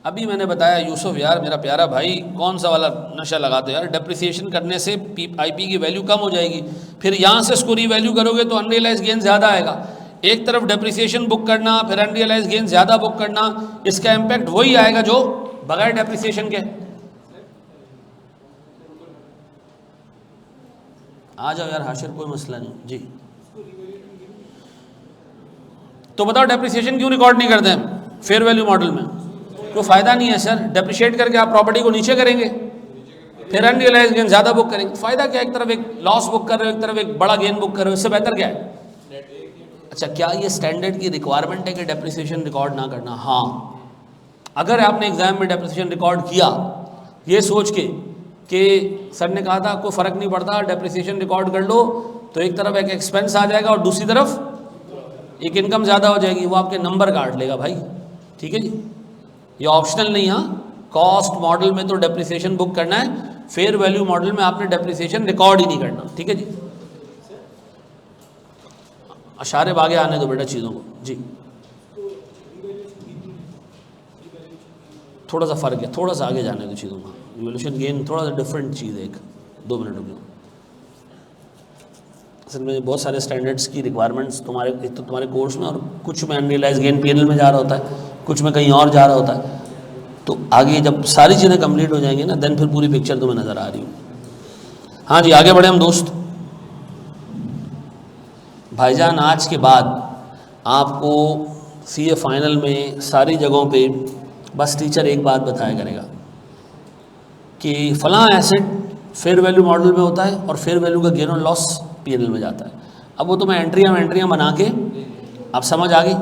अभी मैंने बताया यूसुफ यार मेरा प्यारा भाई, कौन सा वाला नशा लगाते हो यार, डेप्रिसिएशन करने से आईपी की वैल्यू कम हो जाएगी, फिर यहाँ से इसको रीवैल्यू करोगे तो अनरियलाइज गेन ज़्यादा आएगा। एक तरफ डेप्रिसिएशन बुक करना, फिर अनरियलाइज गेन ज़्यादा बुक करना, इसका इम्पैक्ट वही आएगा जो बगैर डेप्रिसिएशन के। आ जाओ यार हाशिर, कोई मसला नहीं जी। तो बताओ डेप्रिसिएशन क्यों रिकॉर्ड नहीं करते हम फेयर वैल्यू मॉडल में, कोई फ़ायदा नहीं है सर। डेप्रिशिएट करके आप प्रॉपर्टी को नीचे करेंगे, फिर अनरियलाइज गेन ज़्यादा बुक करेंगे, फ़ायदा क्या, एक तरफ एक लॉस बुक कर रहे हो, एक तरफ एक बड़ा गेन बुक कर रहे हो, इससे बेहतर क्या है। अच्छा, क्या ये स्टैंडर्ड की रिक्वायरमेंट है कि डेप्रिसिएशन रिकॉर्ड ना करना। हाँ, अगर आपने एग्जाम में डेप्रिसिएशन रिकॉर्ड किया ये सोच के कि सर ने कहा था कोई फ़र्क नहीं पड़ता डेप्रिसिएशन रिकॉर्ड कर लो, तो एक तरफ एक एक्सपेंस आ जाएगा और दूसरी तरफ एक इनकम ज़्यादा हो जाएगी, वो आपके नंबर काट लेगा भाई, ठीक है जी। ये ऑप्शनल नहीं, हाँ, कॉस्ट मॉडल में तो डेप्रिसिएशन बुक करना है, फेयर वैल्यू मॉडल में आपने डेप्रिसिएशन रिकॉर्ड ही नहीं करना, ठीक है जी। अशारे आगे आने दो बेटा चीज़ों को जी, थोड़ा सा फ़र्क है, थोड़ा सा आगे जाने दो चीज़ों का। रिवोल्यूशन गेन थोड़ा सा डिफरेंट चीज़ है, एक 2 मिनट रुको। असल में बहुत सारे स्टैंडर्ड्स की रिक्वायरमेंट्स तुम्हारे, एक तो तुम्हारे कोर्स में, और कुछ में अनरियलाइज गेन पीएनएल में जा रहा होता है, कुछ में कहीं और जा रहा होता है। तो आगे जब सारी चीज़ें कंप्लीट हो जाएंगी ना, देन फिर पूरी पिक्चर तुम्हें नज़र आ रही हो। हाँ जी, आगे बढ़े हम दोस्त। भाईजान आज के बाद आपको सीए फाइनल में सारी जगहों पे बस टीचर एक बात बताया करेगा कि फ़लाँ एसेट फेयर वैल्यू मॉडल में होता है और फेयर वैल्यू का गेन और लॉस पीएनएल में जाता है। अब वो तुम्हें एंट्रियाँ बना के आप समझ आ गई।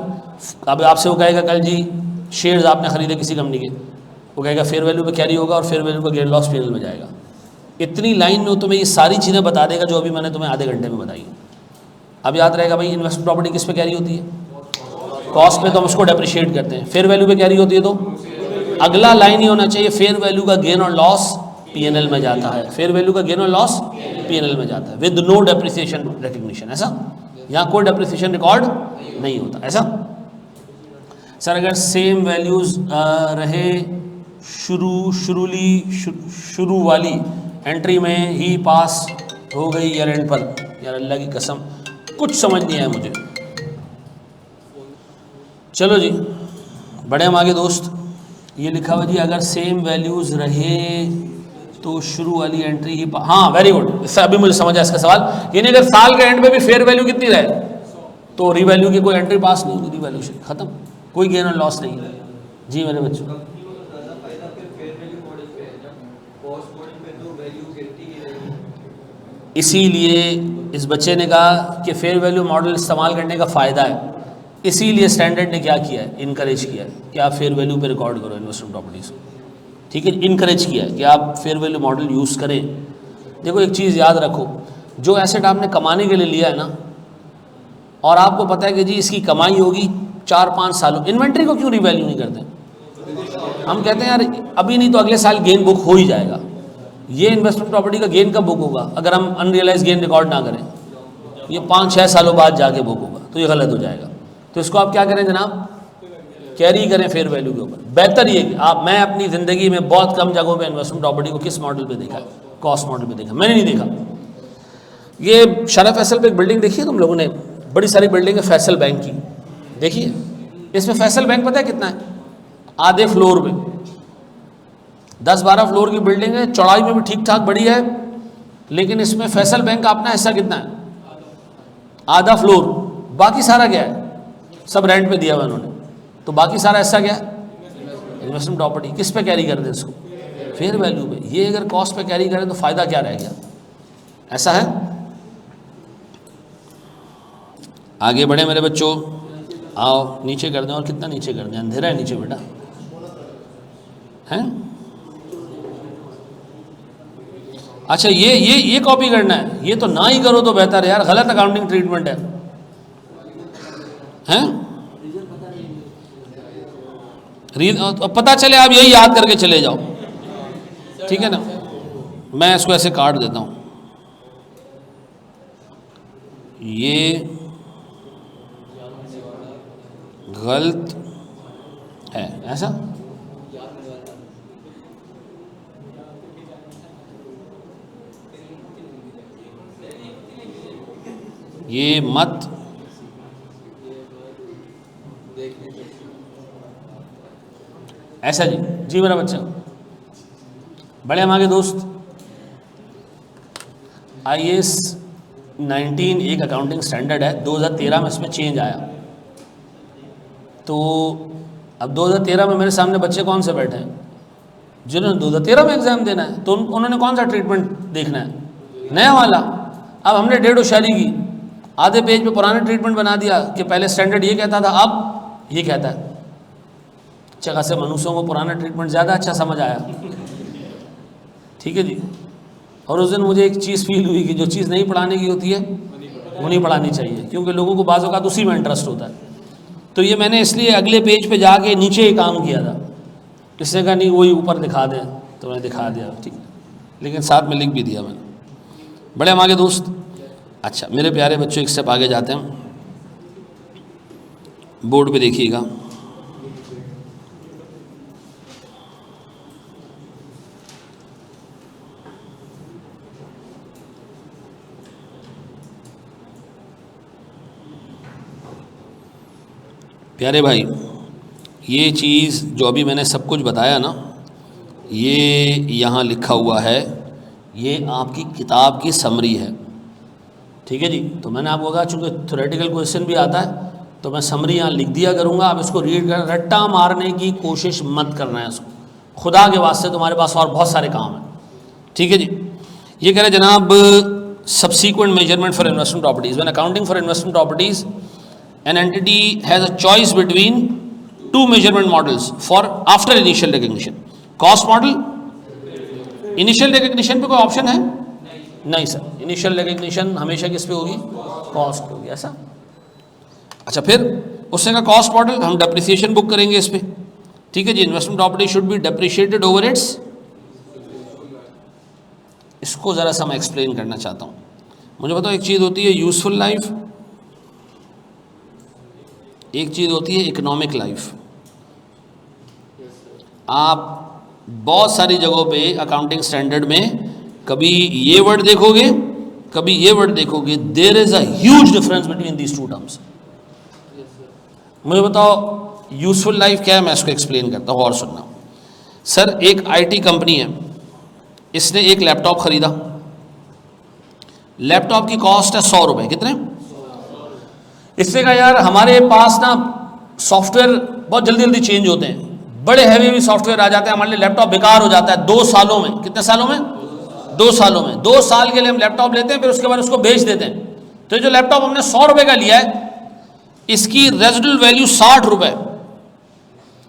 अब आपसे वो कहेगा कल जी शेयर्स आपने ख़रीदे किसी कंपनी के, वो कहेगा फेयर वैल्यू पे कैरी होगा और फेयर वैल्यू का गेन लॉस पीएनएल में जाएगा। इतनी लाइन में तुम्हें ये सारी चीज़ें बता देगा जो अभी मैंने तुम्हें आधे घंटे में बताई। अब याद रहेगा भाई, इन्वेस्टमेंट प्रॉपर्टी किस पे कैरी होती है, कॉस्ट पे, तो हम उसको डेप्रिशिएट करते हैं। फेयर वैल्यू पे कैरी होती है तो अगला लाइन ही होना चाहिए, फेयर वैल्यू का गेन और लॉस पीएनएल में जाता है, फेयर वैल्यू का गेन और लॉस पीएनएल में जाता है विद नो डेप्रिसिएशन रिकग्निशन। ऐसा यहाँ कोई डेप्रिसिएशन रिकॉर्ड नहीं होता। ऐसा सर अगर सेम वैल्यूज़ रहे शुरू वाली एंट्री में ही पास हो गई ईयर एंड पर, यार अल्लाह की कसम कुछ समझ नहीं आया मुझे। चलो जी बढ़े हम आगे दोस्त। ये लिखा हुआ जी अगर सेम वैल्यूज़ रहे तो शुरू वाली एंट्री ही हाँ वेरी गुड, इससे अभी मुझे समझ आया इसका सवाल। यानी अगर साल के एंड पे भी फेयर वैल्यू कितनी रहे तो रीवैल्यू की कोई एंट्री पास नहीं होगी, रीवैल्यूशन खत्म, कोई गेन और लॉस नहीं है। जी मेरे बच्चों, इसीलिए इस बच्चे ने कहा कि फेयर वैल्यू मॉडल इस्तेमाल करने का फ़ायदा है, इसीलिए स्टैंडर्ड ने क्या किया है, इनकरेज किया है कि आप फेयर वैल्यू पे रिकॉर्ड करो इन्वेस्टमेंट प्रॉपर्टीज़ को। ठीक है, इनकरेज किया है कि आप फेयर वैल्यू मॉडल यूज़ करें। देखो एक चीज़ याद रखो, जो एसेट आपने कमाने के लिए लिया है ना, और आपको पता है कि जी इसकी कमाई होगी 4-5 सालों, इन्वेंट्री को क्यों रिवैल्यू नहीं करते? हम कहते हैं यार अभी नहीं तो अगले साल गेन बुक हो ही जाएगा। ये इन्वेस्टमेंट प्रॉपर्टी का गेन कब बुक होगा? अगर हम अनरियलाइज गेन रिकॉर्ड ना करें, ये 5-6 सालों बाद जाके बुक होगा, तो ये गलत हो जाएगा। तो इसको आप क्या करें जनाब, कैरी करें फेयर वैल्यू के ऊपर। बेहतर ये कि आप, मैं अपनी ज़िंदगी में बहुत कम जगहों पे इन्वेस्टमेंट प्रॉपर्टी को किस मॉडल पे देखा है, कॉस्ट मॉडल पे देखा, मैंने नहीं देखा। ये शरफ फैसल पे एक बिल्डिंग देखी है तुम लोगों ने, बड़ी सारी बिल्डिंग है फैसल बैंक की, देखिए इसमें फैसल बैंक पता है कितना है? आधे फ्लोर पे 10-12 फ्लोर की बिल्डिंग है, चौड़ाई में भी ठीक ठाक बड़ी है, लेकिन इसमें फैसल बैंक का अपना हिस्सा कितना है? आधा फ्लोर। बाकी सारा क्या है? सब रेंट पे दिया हुआ उन्होंने, तो बाकी सारा हिस्सा क्या है? Investment property. किस पे कैरी कर दें इसको? फेयर वैल्यू पे। ये अगर कॉस्ट पे कैरी करें तो फ़ायदा क्या रह गया? ऐसा है। आगे बढ़े मेरे बच्चों, आओ नीचे कर दें, और कितना नीचे कर दें, अंधेरा है नीचे बेटा, हैं? अच्छा ये कॉपी करना है, ये तो ना ही करो तो बेहतर है यार, गलत अकाउंटिंग ट्रीटमेंट है, हैं? पता चले आप यही याद करके चले जाओ, ठीक है ना? मैं इसको ऐसे काट देता हूं, ये गलत है ऐसा, ये मत ऐसा जी। जी मेरा बच्चा, बड़े हम आगे दोस्त। IAS 19 एक अकाउंटिंग स्टैंडर्ड है, 2013 में इसमें चेंज आया। तो अब 2013 में मेरे सामने बच्चे कौन से बैठे हैं जिन्होंने 2013 में एग्ज़ाम देना है, तो उन्होंने कौन सा ट्रीटमेंट देखना है? नया वाला। अब हमने डेढ़ होशियारी की, आधे पेज पे पुराना ट्रीटमेंट बना दिया कि पहले स्टैंडर्ड ये कहता था, अब ये कहता है। अच्छा खासे मनुष्यों को पुराना ट्रीटमेंट ज़्यादा अच्छा समझ आया, ठीक है जी। और उस दिन मुझे एक चीज़ फील हुई कि जो चीज़ नहीं पढ़ाने की होती है वो नहीं पढ़ानी चाहिए, क्योंकि लोगों को बाज़ औक़ात उसी में इंटरेस्ट होता है। तो ये मैंने इसलिए अगले पेज पे जाके नीचे ही काम किया था, किसने कहा नहीं वही ऊपर दिखा दें, तो मैंने दिखा दिया, ठीक है, लेकिन साथ में लिख भी दिया मैंने। बड़े हम आगे दोस्त। अच्छा मेरे प्यारे बच्चों, एक स्टेप आगे जाते हैं, बोर्ड पे देखिएगा। प्यारे भाई, ये चीज़ जो अभी मैंने सब कुछ बताया ना, ये यहाँ लिखा हुआ है, ये आपकी किताब की समरी है, ठीक है जी। तो मैंने आपको कहा चूँकि थ्योरेटिकल क्वेश्चन भी आता है तो मैं समरी यहाँ लिख दिया करूँगा, आप इसको रीड कर, रट्टा मारने की कोशिश मत करना है इसको, खुदा के वास्ते तुम्हारे पास और बहुत सारे काम हैं, ठीक है जी। ये कह रहे जनाब, subsequent measurement for investment properties. When accounting for investment properties, an entity has a choice between two measurement models for after initial recognition. Cost model, initial recognition पे कोई ऑप्शन है? नहीं सर, इनिशियल रिकग्निशन हमेशा किस पे होगी? Cost पे होगी, ऐसा। अच्छा फिर उससे का कॉस्ट मॉडल, हम डेप्रिसिएशन बुक करेंगे इस पे, ठीक है जी। Investment property should be depreciated over its, इसको ज़रा सा मैं एक्सप्लेन करना चाहता हूँ। मुझे बताओ, एक चीज़ होती है यूज़फुल लाइफ, एक चीज़ होती है इकोनॉमिक लाइफ। आप बहुत सारी जगहों पे अकाउंटिंग स्टैंडर्ड में कभी ये वर्ड देखोगे, कभी ये वर्ड देखोगे, there is a huge difference between these two terms. मुझे बताओ, यूजफुल लाइफ क्या है मैं इसको एक्सप्लेन करता हूँ और सुनना। सर एक आईटी कंपनी है, इसने एक लैपटॉप खरीदा, लैपटॉप की कॉस्ट है 100 रुपये। कितने? इसने कहा यार हमारे पास ना सॉफ्टवेयर बहुत जल्दी जल्दी चेंज होते हैं, बड़े हैवी सॉफ्टवेयर आ जाते हैं, हमारे लिए लैपटॉप बेकार हो जाता है 2 सालों में। कितने सालों में? 2 सालों में। 2 साल के लिए हम लैपटॉप लेते हैं, फिर उसके बाद उसको बेच देते हैं। तो जो लैपटॉप हमने 100 रुपये का लिया है, इसकी रेजिडुअल वैल्यू 60 रुपये,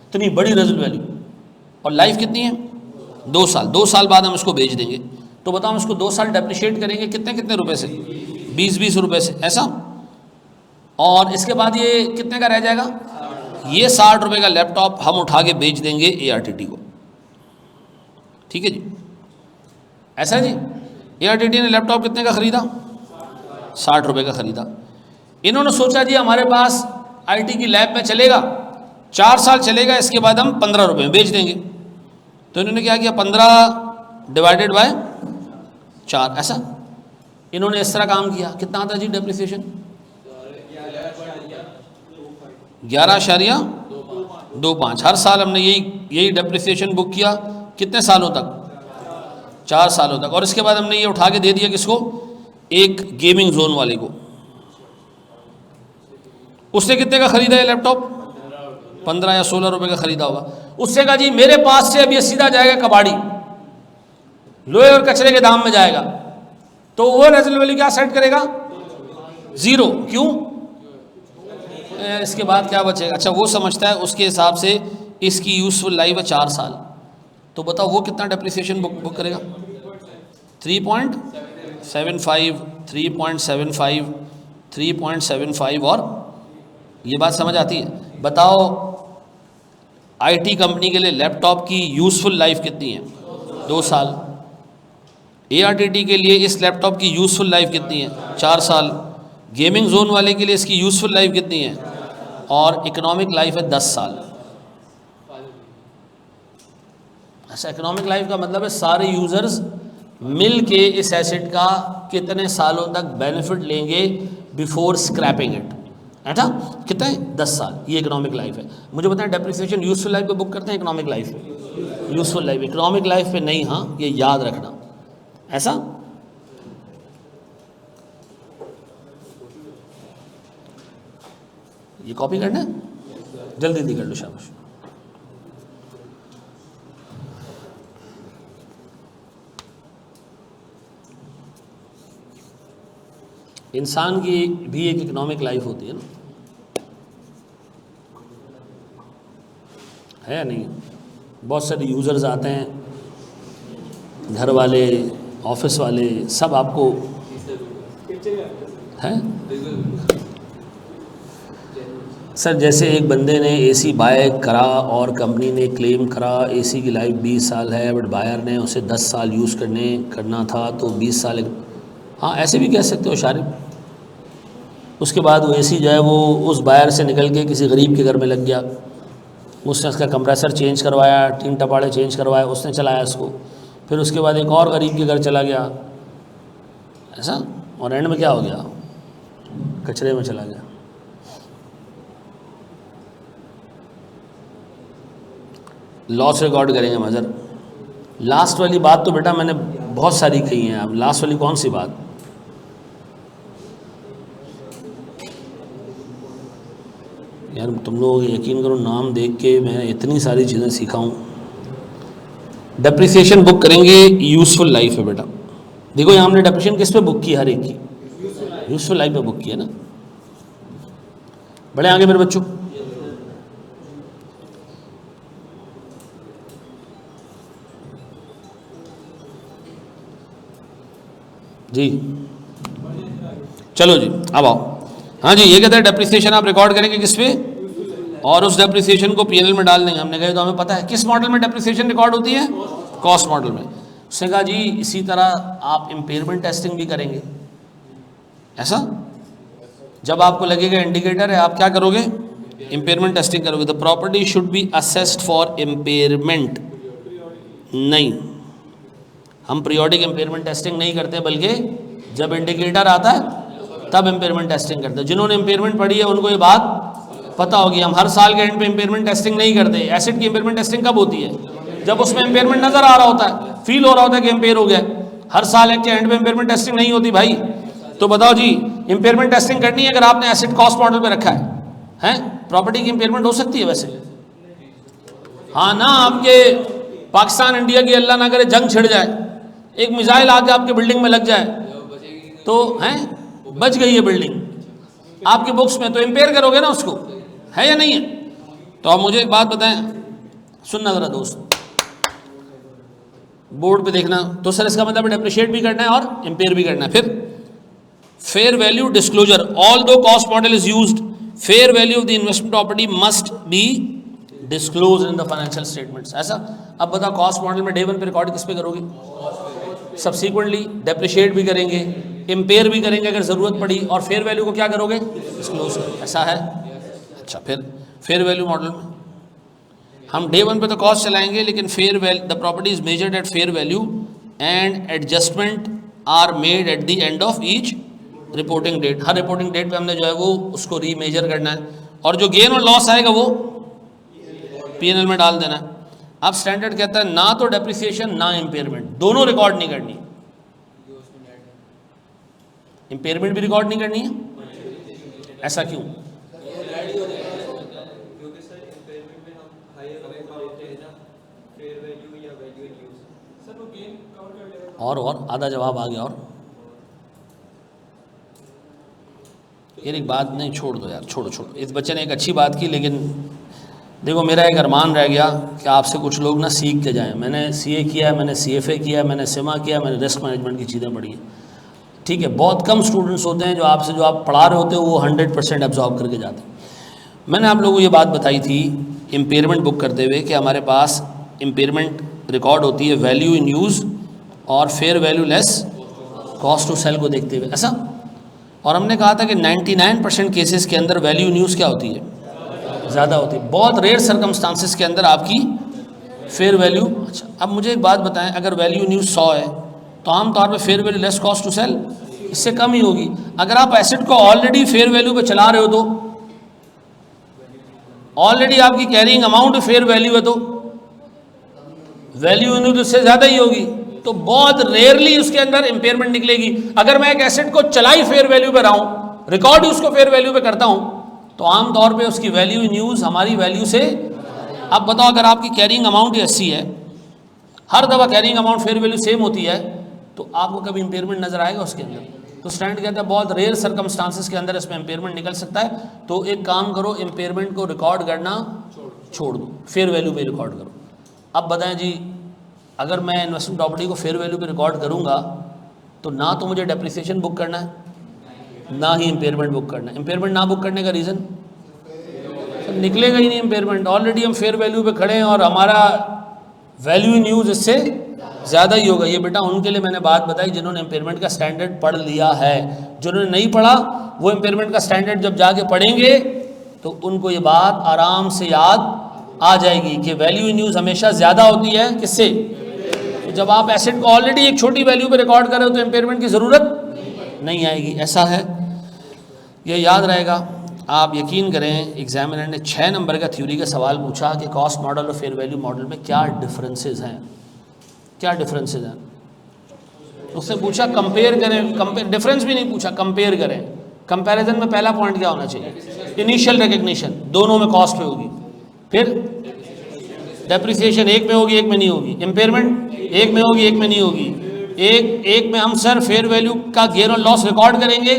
इतनी बड़ी रेजिडुअल वैल्यू, और लाइफ कितनी है? 2 साल। 2 साल बाद हम इसको बेच देंगे। तो बताओ हम इसको 2 साल डेप्रिशिएट करेंगे कितने कितने रुपए से? 20-20 रुपए से, ऐसा। और इसके बाद ये कितने का रह जाएगा? ये 60 रुपये का लैपटॉप हम उठा के बेच देंगे ARTT को। ठीक है जी, ऐसा है जी। ARTT ने लैपटॉप कितने का खरीदा? 60 रुपये का खरीदा। इन्होंने सोचा जी हमारे पास IT की लैब में चलेगा, 4 साल चलेगा, इसके बाद हम 15 रुपये में बेच देंगे। तो इन्होंने क्या किया? 15 डिवाइडेड बाय 4, ऐसा इन्होंने इस तरह काम किया। कितना आता जी डेप्रिसिएशन? 11.25। हर साल हमने यही डेप्रिसिएशन बुक किया। कितने सालों तक? 4 सालों तक। और इसके बाद हमने ये उठा के दे दिया किसको? एक गेमिंग जोन वाले को। उसने कितने का खरीदा ये लैपटॉप? 15 या 16 रुपये का खरीदा होगा। उससे कहा जी मेरे पास से अब ये सीधा जाएगा कबाड़ी, लोहे और कचरे के दाम में जाएगा। तो वो रेजिडुअल वैल्यू क्या सेट करेगा? 0। क्यों? इसके बाद क्या बचेगा? अच्छा वो समझता है उसके हिसाब से इसकी यूजफुल लाइफ है 4 साल। तो बताओ वो कितना डेप्रिसिएशन बुक करेगा? 3.75, 3.75, 3.75। और ये बात समझ आती है? बताओ IT कंपनी के लिए लैपटॉप की यूजफुल लाइफ कितनी है? 2 साल। ARTT के लिए इस लैपटॉप की यूजफुल लाइफ कितनी है? 4 साल। गेमिंग जोन वाले के लिए इसकी यूजफुल लाइफ कितनी है? और इकोनॉमिक लाइफ है 10 साल। अच्छा, इकोनॉमिक लाइफ का मतलब है सारे यूजर्स मिल के इस एसेट का कितने सालों तक बेनिफिट लेंगे बिफोर स्क्रैपिंग इट। ऐसा कितना है? 10 साल। ये इकोनॉमिक लाइफ है। मुझे बताएं डेप्रिसिएशन यूजफुल लाइफ पे बुक करते हैं इकोनॉमिक लाइफ पे? यूजफुल लाइफ, इकोनॉमिक लाइफ पे नहीं। हाँ, ये याद रखना। ऐसा ये कॉपी करना है, जल्दी जल्दी कर लो, शाबाश। इंसान की भी एक इकोनॉमिक लाइफ होती है ना, है या नहीं? बहुत सारे यूज़र्स आते हैं, घर वाले, ऑफिस वाले, सब आपको हैं। सर जैसे एक बंदे ने AC बाय करा और कंपनी ने क्लेम करा AC की लाइफ 20 साल है, बट बायर ने उसे 10 साल यूज़ करना था, तो 20 साल। हाँ, ऐसे भी कह सकते हो शारिब। उसके बाद वो AC जो है वो उस बायर से निकल के किसी गरीब के घर में लग गया, उसने उसका कंप्रेसर चेंज करवाया, 3 टपाड़े चेंज करवाए, उसने चलाया इसको। फिर उसके बाद एक और गरीब के घर चला गया, ऐसा, और एंड में क्या हो गया? कचरे में चला गया। लॉस रिकॉर्ड करेंगे मज़र। लास्ट वाली बात तो बेटा मैंने बहुत सारी कही है, अब लास्ट वाली कौन सी बात? यार तुम लोग यकीन करो, नाम देख के मैं इतनी सारी चीज़ें सीखा हूँ। डेप्रिसिएशन बुक करेंगे, यूज़फुल लाइफ है बेटा। देखो यहाँ हमने डेप्रिसिएशन किस पे बुक की? हर एक की यूज़फुल लाइफ पे बुक की है ना। बड़े आगे मेरे बच्चों, जी चलो जी अब आओ। हाँ जी, ये कहते हैं डेप्रिसिएशन आप रिकॉर्ड करेंगे किस पे? और उस डेप्रिसिएशन को PNL में डाल देंगे। हमने कहा तो हमें पता है किस मॉडल में डेप्रिसिएशन रिकॉर्ड होती है? कॉस्ट मॉडल में। उसने कहा जी इसी तरह आप इम्पेयरमेंट टेस्टिंग भी करेंगे। ऐसा जब आपको लगेगा इंडिकेटर है, आप क्या करोगे? इम्पेयरमेंट टेस्टिंग करोगे। The property should B assessed for impairment. नहीं, हम पीरियोडिक इम्पेयरमेंट टेस्टिंग नहीं करते, बल्कि जब इंडिकेटर आता है तब इम्पेयरमेंट टेस्टिंग करते हैं। जिन्होंने इम्पेयरमेंट पढ़ी है उनको ये बात पता होगी, हम हर साल के एंड पे इम्पेयरमेंट टेस्टिंग नहीं करते। एसेट की इम्पेयरमेंट टेस्टिंग कब होती है? जब उसमें इम्पेयरमेंट नजर आ रहा होता है, फील हो रहा होता है कि इम्पेयर हो गया। हर साल एक के एंड पे इम्पेयरमेंट टेस्टिंग नहीं होती भाई। तो बताओ जी, इम्पेयरमेंट टेस्टिंग करनी है अगर आपने एसेट कॉस्ट मॉडल पे रखा है? प्रॉपर्टी की इम्पेयरमेंट हो सकती है वैसे? हाँ ना, आपके पाकिस्तान इंडिया की अल्लाह ना करे जंग छिड़ जाए, एक मिसाइल आके आपके बिल्डिंग में लग जाए तो हैं बच गई है बिल्डिंग आपकी बुक्स में, तो इम्पेयर करोगे ना उसको, है या नहीं है? तो आप मुझे एक बात बताएं, सुनना ज़रा दोस्त, बोर्ड पे देखना। तो सर इसका मतलब डेप्रिशिएट भी करना है और इम्पेयर भी करना है। फिर फेयर वैल्यू डिस्क्लोजर, ऑल दो cost model is used, fair value of the investment property must be disclose in the financial statements. ऐसा? अब बताओ, कॉस्ट मॉडल में डे वन पे रिकॉर्ड किस पे करोगे? सब्सिक्वेंटली डेप्रिशिएट भी करेंगे, इम्पेयर भी करेंगे अगर ज़रूरत पड़ी, और फेयर वैल्यू को क्या करोगे? डिस्क्लोज। ऐसा है? अच्छा, फिर फेयर वैल्यू मॉडल में हम डे वन पे तो कॉस्ट चलाएंगे, लेकिन fair value, the property is measured at fair value and adjustment are made at the end of each reporting date. हर रिपोर्टिंग डेट पे हमने जो है वो उसको रीमेजर करना है, और जो गेन और लॉस आएगा वो पीएनएल में डाल देना है। अब स्टैंडर्ड कहता है ना तो डेप्रिसिएशन ना इम्पेयरमेंट, दोनों रिकॉर्ड नहीं करनी। इम्पेयरमेंट भी रिकॉर्ड नहीं करनी है, ऐसा क्यों? और आधा जवाब आ गया। और यार एक बात, नहीं छोड़ दो यार, छोड़ो। इस बच्चे ने एक अच्छी बात की, लेकिन देखो मेरा एक अरमान रह गया कि आपसे कुछ लोग ना सीख के जाएं। मैंने सीए किया है, मैंने सीएफए किया है, मैंने सिमा किया है, मैंने रिस्क मैनेजमेंट की चीज़ें पढ़ी हैं, ठीक है। बहुत कम स्टूडेंट्स होते हैं जो आपसे, जो आप पढ़ा रहे होते हो वो 100% एब्जॉर्ब करके जाते हैं। मैंने आप लोगों को ये बात बताई थी इम्पेयरमेंट बुक करते हुए कि हमारे पास इम्पेयरमेंट रिकॉर्ड होती है वैल्यू इन यूज़ और fair value less cost to sell को देखते हुए, ऐसा। और हमने कहा था कि 99% केसेस के अंदर वैल्यू इन यूज़ क्या होती है? ज़्यादा होती है। बहुत रेयर सर्कमस्टांसिस के अंदर आपकी फेयर वैल्यू। अच्छा, अब मुझे एक बात बताएं, अगर वैल्यू इन यूज़ 100 है तो आमतौर पर fair value less cost to sell इससे कम ही होगी। अगर आप एसेट को ऑलरेडी फेयर वैल्यू पे चला रहे हो तो ऑलरेडी आपकी कैरिंग अमाउंट फेयर वैल्यू है तो वैल्यू इन यूज़ उससे ज़्यादा ही होगी। तो बहुत रेयरली उसके अंदर इंपेयरमेंट निकलेगी। अगर मैं एक एसेट को चलाई फेयर वैल्यू पे रहा हूं, रिकॉर्ड उसको फेयर वैल्यू पे करता हूं, तो आमतौर पे उसकी वैल्यू इन यूज़ हमारी वैल्यू से। अब बताओ, अगर आपकी कैरिंग अमाउंट 80 है, हर दफ़ा carrying amount fair value same होती है, तो आपको कभी इंपेयरमेंट नजर आएगा उसके अंदर? तो स्टैंड कहता है बहुत रेयर सर्कमस्टांसिस के अंदर इसमें इंपेयरमेंट निकल सकता है। तो एक काम करो, इंपेयरमेंट को रिकॉर्ड करना छोड़ दो, फेयर वैल्यू पे रिकॉर्ड करो। अब बताएं जी, अगर मैं इन्वेस्टमेंट प्रॉपर्टी को फेयर वैल्यू पे रिकॉर्ड करूंगा तो ना तो मुझे डेप्रिसिएशन बुक करना है, ना ही इंपेयरमेंट बुक करना है। इंपेयरमेंट ना बुक करने का रीज़न, निकलेगा ही नहीं इंपेयरमेंट। ऑलरेडी हम फेयर वैल्यू पे खड़े हैं और हमारा वैल्यू इन यूज़ इससे ज़्यादा ही होगा। ये बेटा उनके लिए मैंने बात बताई जिन्होंने इंपेयरमेंट का स्टैंडर्ड पढ़ लिया है। जिन्होंने नहीं पढ़ा वो इंपेयरमेंट का स्टैंडर्ड जब जाके पढ़ेंगे तो उनको ये बात आराम से याद आ जाएगी कि वैल्यू इन यूज़ हमेशा ज़्यादा होती है किससे? तो जब आप एसेट को ऑलरेडी एक छोटी वैल्यू पे रिकॉर्ड कर रहे हो तो इंपेयरमेंट की ज़रूरत नहीं आएगी। ऐसा है, ये याद रहेगा। आप यकीन करें, एग्जामिनर ने 6 नंबर का थ्योरी का सवाल पूछा कि कॉस्ट मॉडल और फेयर वैल्यू मॉडल में क्या डिफरेंसेस हैं, क्या डिफरेंसेस हैं। उससे पूछा कंपेयर करें, डिफरेंस भी नहीं पूछा, कंपेयर करें। कंपैरिजन में पहला पॉइंट क्या होना चाहिए? इनिशियल रिकग्निशन, दोनों में कॉस्ट पे होगी। फिर डेप्रिसिएशन एक में होगी, एक में नहीं होगी। इम्पेयरमेंट एक में होगी, एक में नहीं होगी। एक में हम सर फेयर वैल्यू का गेन और लॉस रिकॉर्ड करेंगे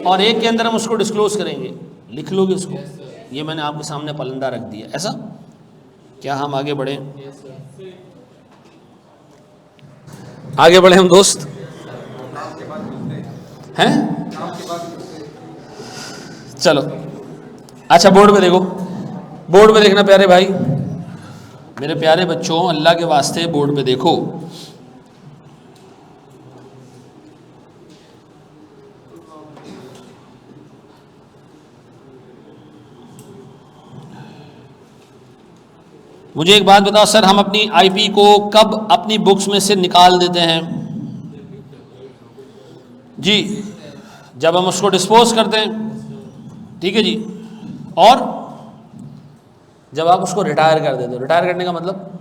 और एक के अंदर हम उसको डिस्क्लोज करेंगे। लिख लोगे उसको? ये मैंने आपके सामने पलंदा रख दिया। ऐसा क्या हम आगे बढ़े? आगे बढ़े हम दोस्त हैं? चलो अच्छा, बोर्ड पे देखो, बोर्ड पे देखना प्यारे भाई, मेरे प्यारे बच्चों, अल्लाह के वास्ते बोर्ड पे देखो। मुझे एक बात बताओ सर, हम अपनी आईपी को कब अपनी बुक्स में से निकाल देते हैं? जी, जब हम उसको डिस्पोज करते हैं, ठीक है जी। और जब आप उसको रिटायर कर देते हो, रिटायर करने का मतलब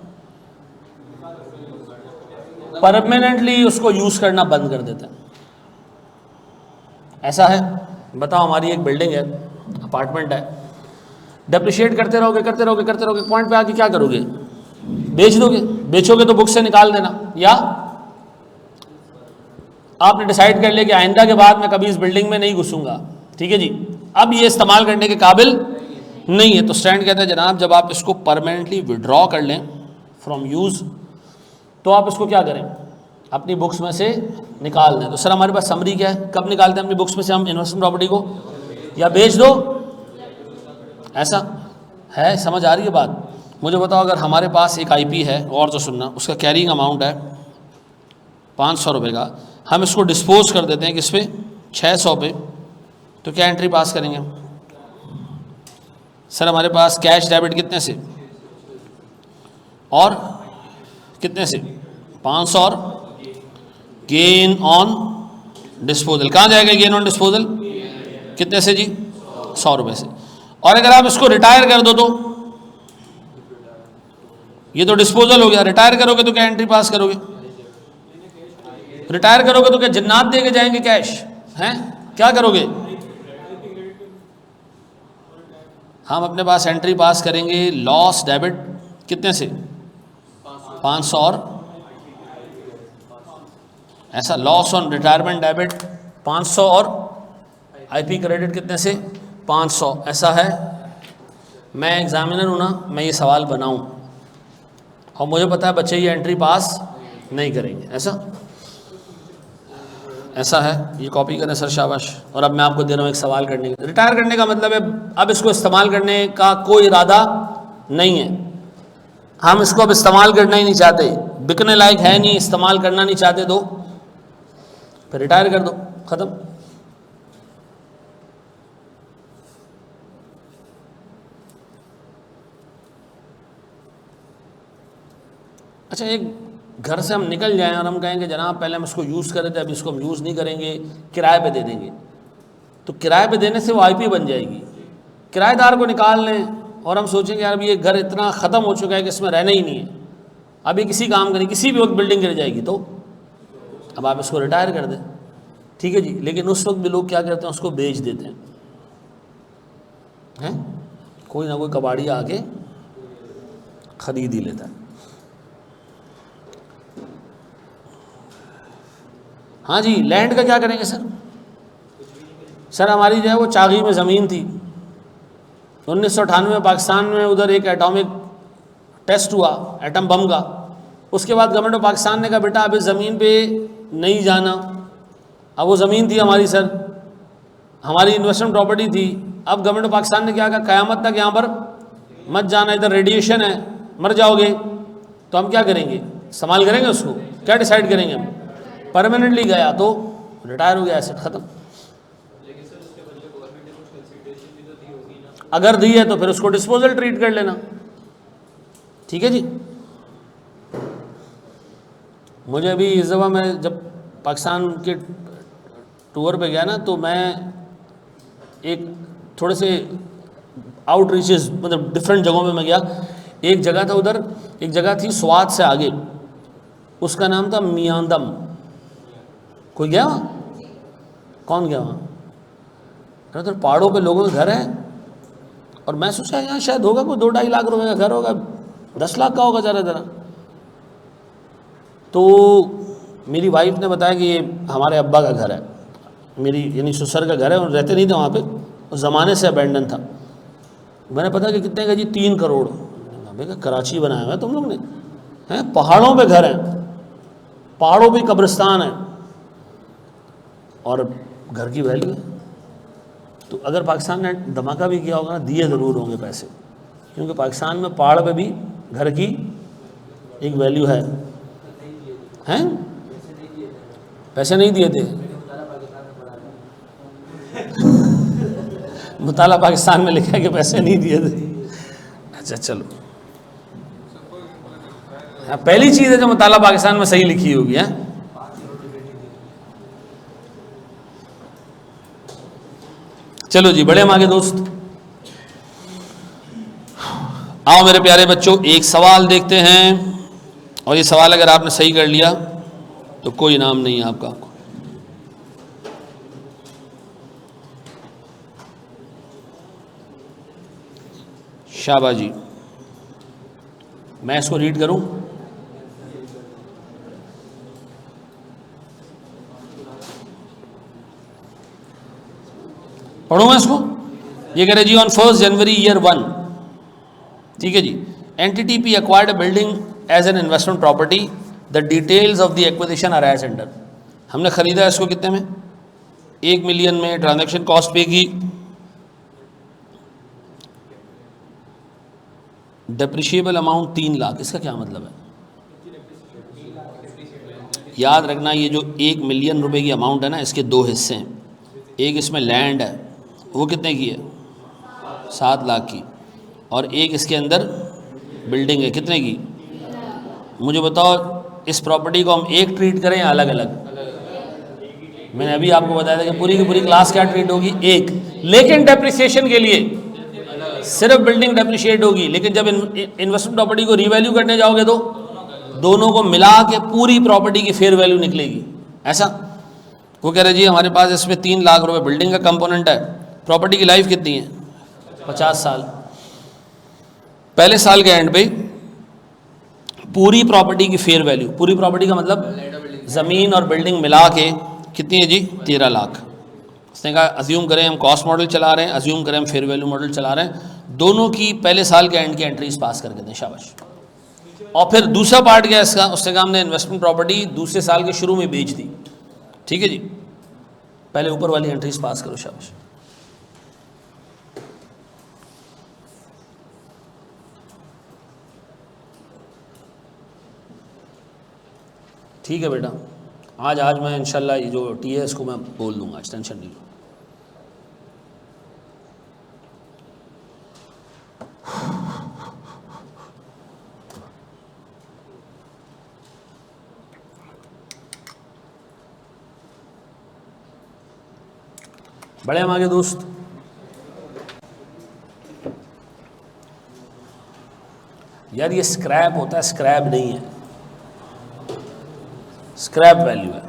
परमानेंटली उसको यूज़ करना बंद कर देते हैं। ऐसा है, बताओ हमारी एक बिल्डिंग है, अपार्टमेंट है, डेप्रिशिएट करते रहोगे करते रहोगे करते रहोगे, पॉइंट पे आके क्या करोगे? बेच दोगे। बेचोगे तो बुक से निकाल देना, या आपने डिसाइड कर लिया कि आइंदा के बाद मैं कभी इस बिल्डिंग में नहीं घुसूंगा, ठीक है जी, अब ये इस्तेमाल करने के काबिल नहीं है, तो स्टैंड कहता है जनाब जब आप इसको परमानेंटली विड्रॉ कर लें फ्रॉम यूज़, तो आप इसको क्या करें? अपनी बुक्स में से निकाल दें। तो सर हमारे पास समरी क्या है, कब निकालते हैं अपनी बुक्स में से हम इन्वेस्टमेंट प्रॉपर्टी को? या बेच दो, ऐसा है? समझ आ रही है बात? मुझे बताओ, अगर हमारे पास एक आईपी है, और तो सुनना, उसका कैरिंग अमाउंट है 500 रुपये का, हम इसको डिस्पोज कर देते हैं किस पे? 600 पे, तो क्या एंट्री पास करेंगे? सर हमारे पास कैश डेबिट कितने से और कितने से? 500 और गेन ऑन डिस्पोजल, कहाँ जाएगा गेन ऑन डिस्पोजल? कितने से जी? 100 रुपये से। और अगर आप इसको रिटायर कर दो तो ये तो डिस्पोजल हो गया, रिटायर करोगे तो क्या एंट्री पास करोगे? रिटायर करोगे तो क्या जन्नत दे के जाएंगे कैश हैं? क्या करोगे? हम अपने पास एंट्री पास करेंगे लॉस डेबिट कितने से? 500 और ऐसा लॉस ऑन रिटायरमेंट डेबिट 500 और आईपी क्रेडिट कितने से? 500। ऐसा है, मैं एग्जामिनर हूँ ना, मैं ये सवाल बनाऊँ और मुझे पता है बच्चे ये एंट्री पास नहीं करेंगे, ऐसा है, ये कॉपी करें सर, शाबाश। और अब मैं आपको दे रहा हूँ एक सवाल करने का। रिटायर करने का मतलब है अब इसको इस्तेमाल करने का कोई इरादा नहीं है, हम इसको अब इस्तेमाल करना ही नहीं चाहते, बिकने लायक है नहीं, इस्तेमाल करना नहीं चाहते, तो फिर रिटायर कर दो, ख़त्म। अच्छा, एक घर से हम निकल जाएं और हम कहेंगे जनाब पहले हम इसको यूज़ कर रहे थे, अभी इसको हम यूज़ नहीं करेंगे, किराए पे दे देंगे, तो किराए पे देने से वो आईपी बन जाएगी। किराएदार को निकाल लें और हम सोचेंगे यार अभी ये घर इतना ख़त्म हो चुका है कि इसमें रहना ही नहीं है, अभी किसी काम का नहीं, किसी भी वक्त बिल्डिंग गिर जाएगी, तो अब आप इसको रिटायर कर दें, ठीक है जी। लेकिन उस वक्त भी लोग क्या करते हैं, उसको बेच देते हैं, कोई ना कोई कबाड़ी आके ख़रीद ही लेता है। हाँ जी, लैंड का क्या करेंगे सर? सर हमारी जो है वो चागी में ज़मीन थी, 1998 में पाकिस्तान में उधर एक एटॉमिक टेस्ट हुआ एटम बम का, उसके बाद गवर्नमेंट ऑफ पाकिस्तान ने कहा बेटा अब इस ज़मीन पे नहीं जाना। अब वो ज़मीन थी हमारी सर, हमारी इन्वेस्टमेंट प्रॉपर्टी थी, अब गवर्नमेंट ऑफ पाकिस्तान ने क्या कहा, क़यामत तक यहाँ पर मत जाना, इधर रेडिएशन है, मर जाओगे। तो हम क्या करेंगे? इस्तेमाल करेंगे उसको? क्या डिसाइड करेंगे हम? परमानेंटली गया तो रिटायर हो गया, एसेट ख़त्म। अगर दी है तो फिर उसको डिस्पोजल ट्रीट कर लेना, ठीक है जी। मुझे अभी इस दफ़ा मैं जब पाकिस्तान के टूर पे गया ना, तो मैं एक थोड़े से आउटरीचेस मतलब डिफरेंट जगहों पे मैं गया। एक जगह था उधर, एक जगह थी स्वात से आगे, उसका नाम था मियांदम। कोई गया वहाँ? कौन गया वहाँ? उधर पहाड़ों पे लोगों के घर हैं, और मैं सोचा यहाँ शायद होगा कोई 2-2.5 लाख रुपए का घर होगा, 10 लाख का होगा ज़रा। तो मेरी वाइफ ने बताया कि ये हमारे अब्बा का घर है, मेरी यानी ससुर का घर है, और रहते नहीं थे वहाँ पे, उस ज़माने से अबेंडन था। मैंने पता कि कितने का जी? 3 करोड़। भैया कराची बनाया हुआ है तुम लोग ने, हैं? पहाड़ों पे घर है, पहाड़ों पे कब्रिस्तान है, और घर की वैल्यू है। तो अगर पाकिस्तान ने धमाका भी किया होगा ना, दिए ज़रूर होंगे पैसे, क्योंकि पाकिस्तान में पहाड़ पे भी घर की एक वैल्यू है, हैं? पैसे नहीं दिए थे, मुताला पाकिस्तान में लिखा है कि पैसे नहीं दिए थे। अच्छा चलो, पहली चीज़ है जो मुताला पाकिस्तान में सही लिखी होगी, है। चलो जी, बड़े हम आगे दोस्त। आओ मेरे प्यारे बच्चों, एक सवाल देखते हैं, और ये सवाल अगर आपने सही कर लिया तो कोई इनाम नहीं है आपका। शाबाश जी। मैं इसको रीड करूं? पढ़ूं मैं इसको? ये कह रहे जी, ऑन 1 जनवरी ईयर 1, ठीक है जी, NTTP acquired a building as an investment property. The details of the acquisition are as under. हमने ख़रीदा इसको कितने में? 1 मिलियन में। ट्रांजैक्शन कॉस्ट पे की, डेप्रिशिएबल अमाउंट 3 लाख। इसका क्या मतलब है? याद रखना, ये जो 1 मिलियन रुपए की अमाउंट है ना, इसके 2 हिस्से हैं। एक इसमें लैंड है, वो कितने की है? 7 लाख की। और एक इसके अंदर बिल्डिंग है, कितने की? मुझे बताओ, इस प्रॉपर्टी को हम एक ट्रीट करें या अलग अलग? मैंने अभी आपको बताया था कि पूरी की पूरी क्लास क्या ट्रीट होगी? एक। लेकिन डेप्रिसिएशन के लिए सिर्फ बिल्डिंग डेप्रिशिएट होगी, लेकिन जब इन्वेस्टमेंट प्रॉपर्टी को रीवैल्यू करने जाओगे तो दोनों को मिला के पूरी प्रॉपर्टी की फेयर वैल्यू निकलेगी। ऐसा वो कह रहे जी, हमारे पास इसमें 3 लाख रुपए बिल्डिंग का कंपोनेंट है। प्रॉपर्टी की लाइफ कितनी है? 50 साल। पहले साल के एंड पे पूरी प्रॉपर्टी की फेयर वैल्यू, पूरी प्रॉपर्टी का मतलब ज़मीन और बिल्डिंग मिला के कितनी है जी? 13 लाख। उसने कहा अज्यूम करें हम कॉस्ट मॉडल चला रहे हैं, अज्यूम करें हम फेयर वैल्यू मॉडल चला रहे हैं, दोनों की पहले साल के एंड की एंट्रीज पास करके दें। शाबाश। और फिर दूसरा पार्ट क्या है इसका? उसने कहा हमने इन्वेस्टमेंट प्रॉपर्टी दूसरे साल के शुरू में बेच दी। ठीक है जी, पहले ऊपर वाली एंट्रीज पास करो। शाबाश। ठीक है बेटा, आज मैं इंशाल्लाह ये जो टी है इसको मैं बोल दूंगा, टेंशन नहीं लो। बड़े हम आगे दोस्त। यार ये स्क्रैप होता है, स्क्रैप नहीं है, स्क्रैप वैल्यू है।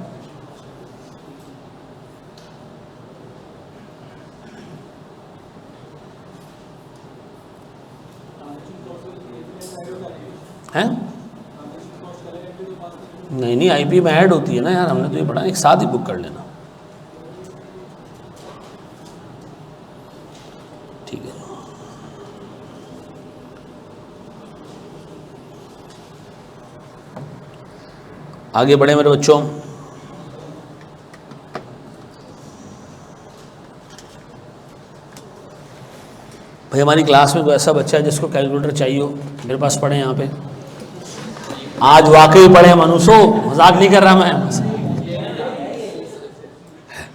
हैं? नहीं आईपी में ऐड होती है ना यार, हमने तो ये पढ़ा, एक साथ ही बुक कर लेना। ठीक है, आगे बढ़े मेरे बच्चों। भाई हमारी क्लास में कोई ऐसा बच्चा है जिसको कैलकुलेटर चाहिए हो, मेरे पास पढ़े यहाँ पे। आज वाकई पढ़े मनुष्यो, मजाक नहीं कर रहा मैं,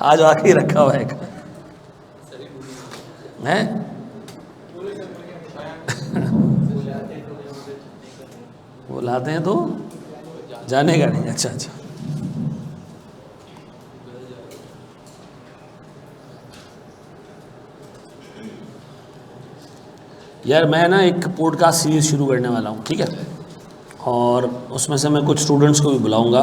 आज वाकई रखा हुआ है। वो लाते हैं तो जाने का नहीं। अच्छा अच्छा, यार मैं ना एक पॉडकास्ट सीरीज शुरू करने वाला हूँ, ठीक है, और उसमें से मैं कुछ स्टूडेंट्स को भी बुलाऊंगा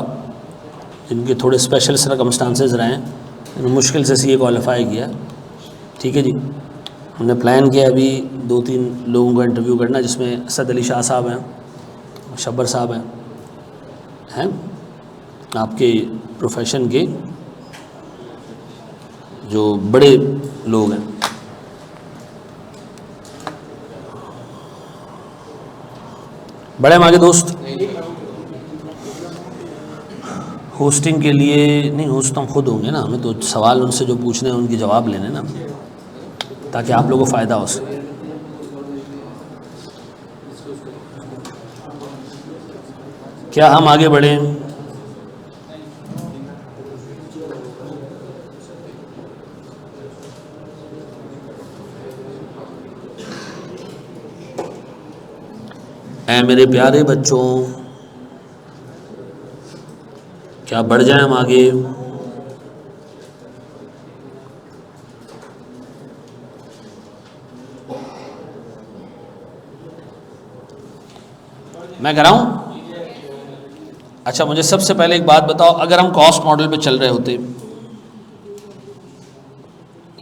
जिनके थोड़े स्पेशल सर्कमस्टांसेस रहे हैं, जिन्होंने मुश्किल से सीए क्वालिफाई किया। ठीक है जी, हमने प्लान किया अभी 2-3 लोगों का इंटरव्यू करना, जिसमें असद अली शाह साहब हैं, शब्बर साहब हैं आपके प्रोफेशन के जो बड़े लोग हैं। बड़े हम आगे दोस्त। होस्टिंग के लिए नहीं, होस्ट तो हम खुद होंगे ना, हमें तो सवाल उनसे जो पूछने हैं उनके जवाब लेने ना, ताकि आप लोगों को फ़ायदा हो सके। क्या हम आगे बढ़ें? ऐ मेरे प्यारे बच्चों, क्या बढ़ जाए हम आगे? मैं कराऊं? अच्छा, मुझे सबसे पहले एक बात बताओ, अगर हम कॉस्ट मॉडल पे चल रहे होते,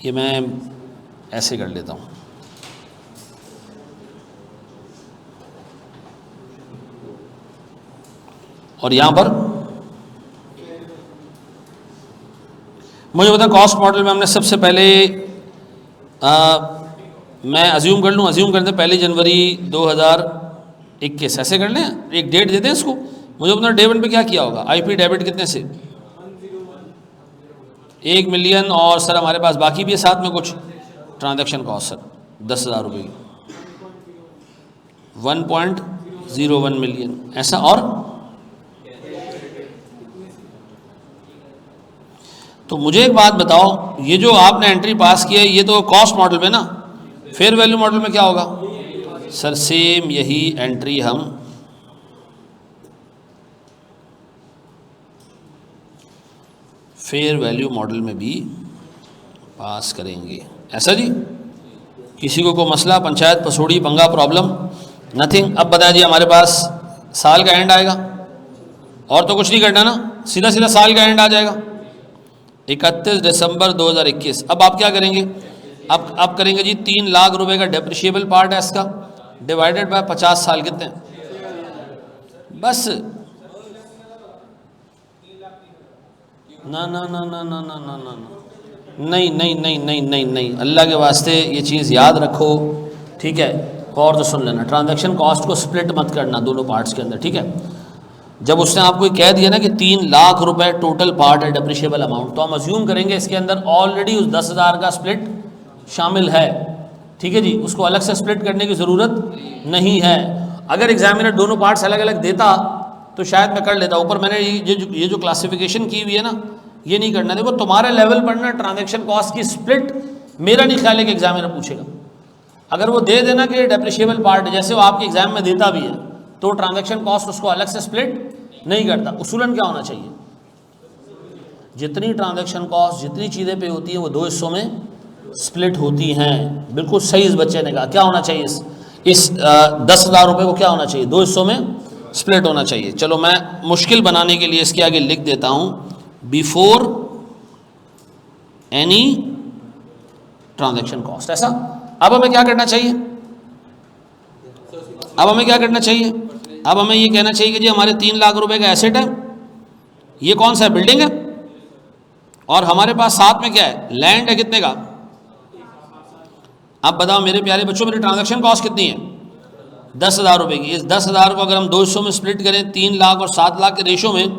ये मैं ऐसे कर लेता हूं, और यहां पर मुझे बता, कॉस्ट मॉडल में हमने सबसे पहले मैं अज्यूम कर लूं, अज्यूम करते 1 जनवरी 2021 ऐसे कर लें, एक डेट देते हैं इसको। मुझे अपना डे वन पे क्या किया होगा? आईपी डेबिट कितने से? 1 मिलियन, और सर हमारे पास बाकी भी है साथ में कुछ ट्रांजैक्शन कॉस्ट सर 10,000 रुपये की, 1.01 मिलियन ऐसा। और तो मुझे एक बात बताओ, ये जो आपने एंट्री पास की है ये तो कॉस्ट मॉडल में ना, फेयर वैल्यू मॉडल में क्या होगा? सर सेम यही एंट्री हम फेयर वैल्यू मॉडल में भी पास करेंगे, ऐसा जी? किसी को कोई मसला, पंचायत, पसोड़ी, पंगा, प्रॉब्लम? नथिंग। अब बता दिए, हमारे पास साल का एंड आएगा और तो कुछ नहीं करना ना, सीधा सीधा साल का एंड आ जाएगा 31 दिसंबर 2021। अब आप क्या करेंगे? अब करेंगे जी 3 लाख रुपए का डेप्रिशिएबल पार्ट है इसका, डिवाइडेड बाय 50 साल, कितने? बस ना ना ना ना ना ना ना ना नहीं नहीं नहीं नहीं नहीं नहीं, अल्लाह के वास्ते ये चीज़ याद रखो, ठीक है? और तो सुन लेना, ट्रांजैक्शन कॉस्ट को स्प्लिट मत करना दोनों पार्ट्स के अंदर, ठीक है? जब उसने आपको कह दिया ना कि 3 लाख रुपए टोटल पार्ट है डेप्रिशिएबल अमाउंट, तो हम अज्यूम करेंगे इसके अंदर ऑलरेडी उस 10,000 का स्प्लिट शामिल है, ठीक है जी? उसको अलग से स्प्लिट करने की ज़रूरत नहीं है। अगर एग्जामिनर दोनों पार्ट्स अलग अलग देता तो शायद मैं कर लेता। ऊपर मैंने ये जो क्लासिफिकेशन की हुई है ना, ये नहीं करना। देखो तुम्हारे लेवल पर ना ट्रांजैक्शन कॉस्ट की स्प्लिट मेरा नहीं ख्याल है कि एग्जामिनर पूछेगा। अगर वो दे देना कि डेप्रिशिएबल पार्ट, जैसे वो आपके एग्जाम में देता भी है, तो ट्रांजैक्शन कॉस्ट उसको अलग से स्प्लिट नहीं करता। उसूलन क्या होना चाहिए? जितनी ट्रांजैक्शन कॉस्ट, जितनी चीज़ें पे होती हैं वो 2 हिस्सों में स्प्लिट होती हैं। बिल्कुल सही इस बच्चे ने कहा। क्या होना चाहिए? इस 10,000 रुपये को क्या होना चाहिए? 2 हिस्सों में स्प्लिट होना चाहिए। चलो मैं मुश्किल बनाने के लिए इसके आगे लिख देता हूँ, बिफोर एनी ट्रांजैक्शन कॉस्ट, ऐसा। अब हमें क्या करना चाहिए? अब हमें क्या करना चाहिए? अब हमें ये कहना चाहिए कि जी हमारे 3 लाख रुपए का एसेट है, ये कौन सा है? बिल्डिंग है, और हमारे पास साथ में क्या है? लैंड है। कितने का? अब बताओ मेरे प्यारे बच्चों, मेरी ट्रांजैक्शन कॉस्ट कितनी है? 10,000 रुपये की। इस 10,000 को अगर हम 2 हिस्सों में स्प्लिट करें, 3 लाख और 7 लाख के रेशो में,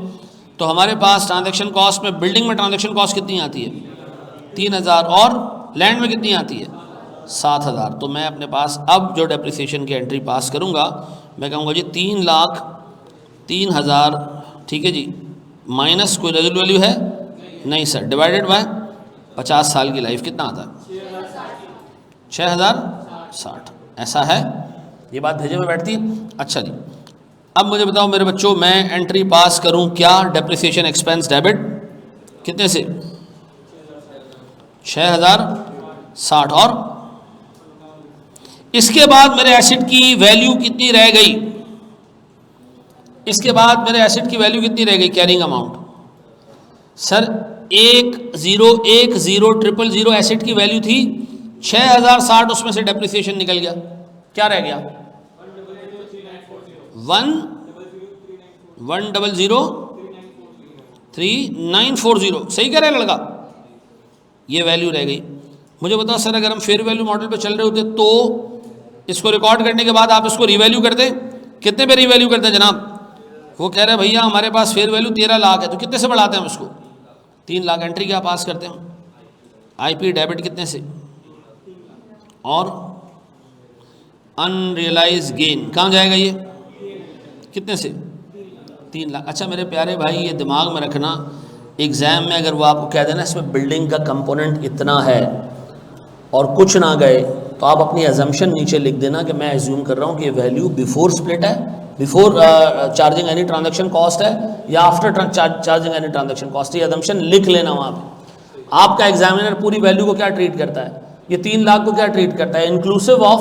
तो हमारे पास ट्रांजैक्शन कॉस्ट में, बिल्डिंग में ट्रांजैक्शन कॉस्ट कितनी आती है? 3,000, और लैंड में कितनी आती है? 7,000। तो मैं अपने पास अब जो डेप्रिसिएशन की एंट्री पास करूंगा, मैं कहूँगा जी 3,03,000, ठीक है जी, माइनस कोई रेजुअल वैल्यू है नहीं सर, डिवाइडेड बाय 50 साल की लाइफ, कितना आता है? 6,060। ऐसा है, ये बात भेजे में बैठती है। अच्छा जी, अब मुझे बताओ मेरे बच्चों, मैं एंट्री पास करूं क्या? डेप्रिसिएशन एक्सपेंस डेबिट कितने से? 6,060। और इसके बाद मेरे एसेट की वैल्यू कितनी रह गई? इसके बाद मेरे एसेट की वैल्यू कितनी रह गई? कैरिंग अमाउंट सर 10,10,000 एसेट की वैल्यू थी, 6,060 उसमें से डेप्रिसिएशन निकल गया, क्या रह गया? 1,00,3940। सही कह रहे हैं लड़का? ये वैल्यू रह गई। मुझे बताओ सर, अगर हम फेयर वैल्यू मॉडल पे चल रहे होते तो इसको रिकॉर्ड करने के बाद आप इसको रिवैल्यू करते, कितने पे रिवैल्यू करते हैं जनाब? वो कह रहे हैं भैया हमारे पास फेयर वैल्यू 13 लाख है, तो कितने से बढ़ाते हैं हम इसको? 3 लाख। एंट्री क्या पास करते हैं? आईपी डेबिट कितने से? और अनरियलाइज गेन कहाँ जाएगा? ये कितने से? 3 लाख। अच्छा मेरे प्यारे भाई, ये दिमाग में रखना, एग्ज़ाम में अगर वो आपको कह देना इसमें बिल्डिंग का कंपोनेंट इतना है और कुछ ना गए, तो आप अपनी एजम्पशन नीचे लिख देना कि मैं एज्यूम कर रहा हूँ कि वैल्यू बिफोर स्प्लिट है, before charging any transaction cost है, या after charging any transaction cost. ये एजम्पशन लिख लेना वहाँ पे। आपका एग्जामिनर पूरी वैल्यू को क्या ट्रीट करता है? ये 3 लाख को क्या ट्रीट करता है? Inclusive of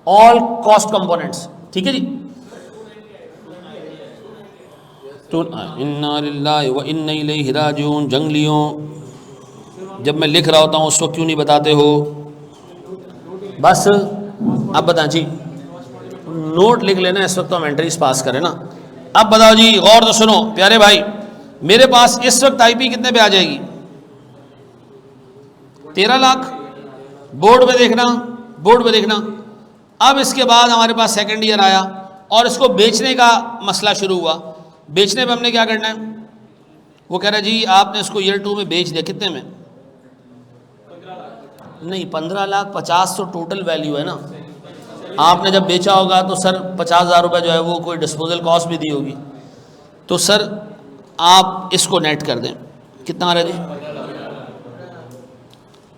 all cost components, ठीक है जी। तो इन्ना लिल्लाहि व इन्ना इलैहि राजिऊन, जंगलियों जब मैं लिख रहा होता हूँ उस वक्त क्यों नहीं बताते हो? बस अब बताएं जी, नोट लिख लेना, इस वक्त हम एंट्रीज पास करें ना। अब बताओ जी, गौर तो सुनो प्यारे भाई, मेरे पास इस वक्त आईपी कितने पे आ जाएगी? 13 लाख। बोर्ड पे देखना, बोर्ड पे देखना। अब इसके बाद हमारे पास सेकंड ईयर आया और इसको बेचने का मसला शुरू हुआ। बेचने पे हमने क्या करना है? वो कह रहा है जी आपने इसको ईयर 2 में बेच दिया, कितने में? नहीं, 15 लाख 50 तो टोटल वैल्यू है ना। आपने जब बेचा होगा तो सर 50,000 रुपये जो है वो कोई डिस्पोजल कॉस्ट भी दी होगी, तो सर आप इसको नेट कर दें, कितना आ रहा है जी?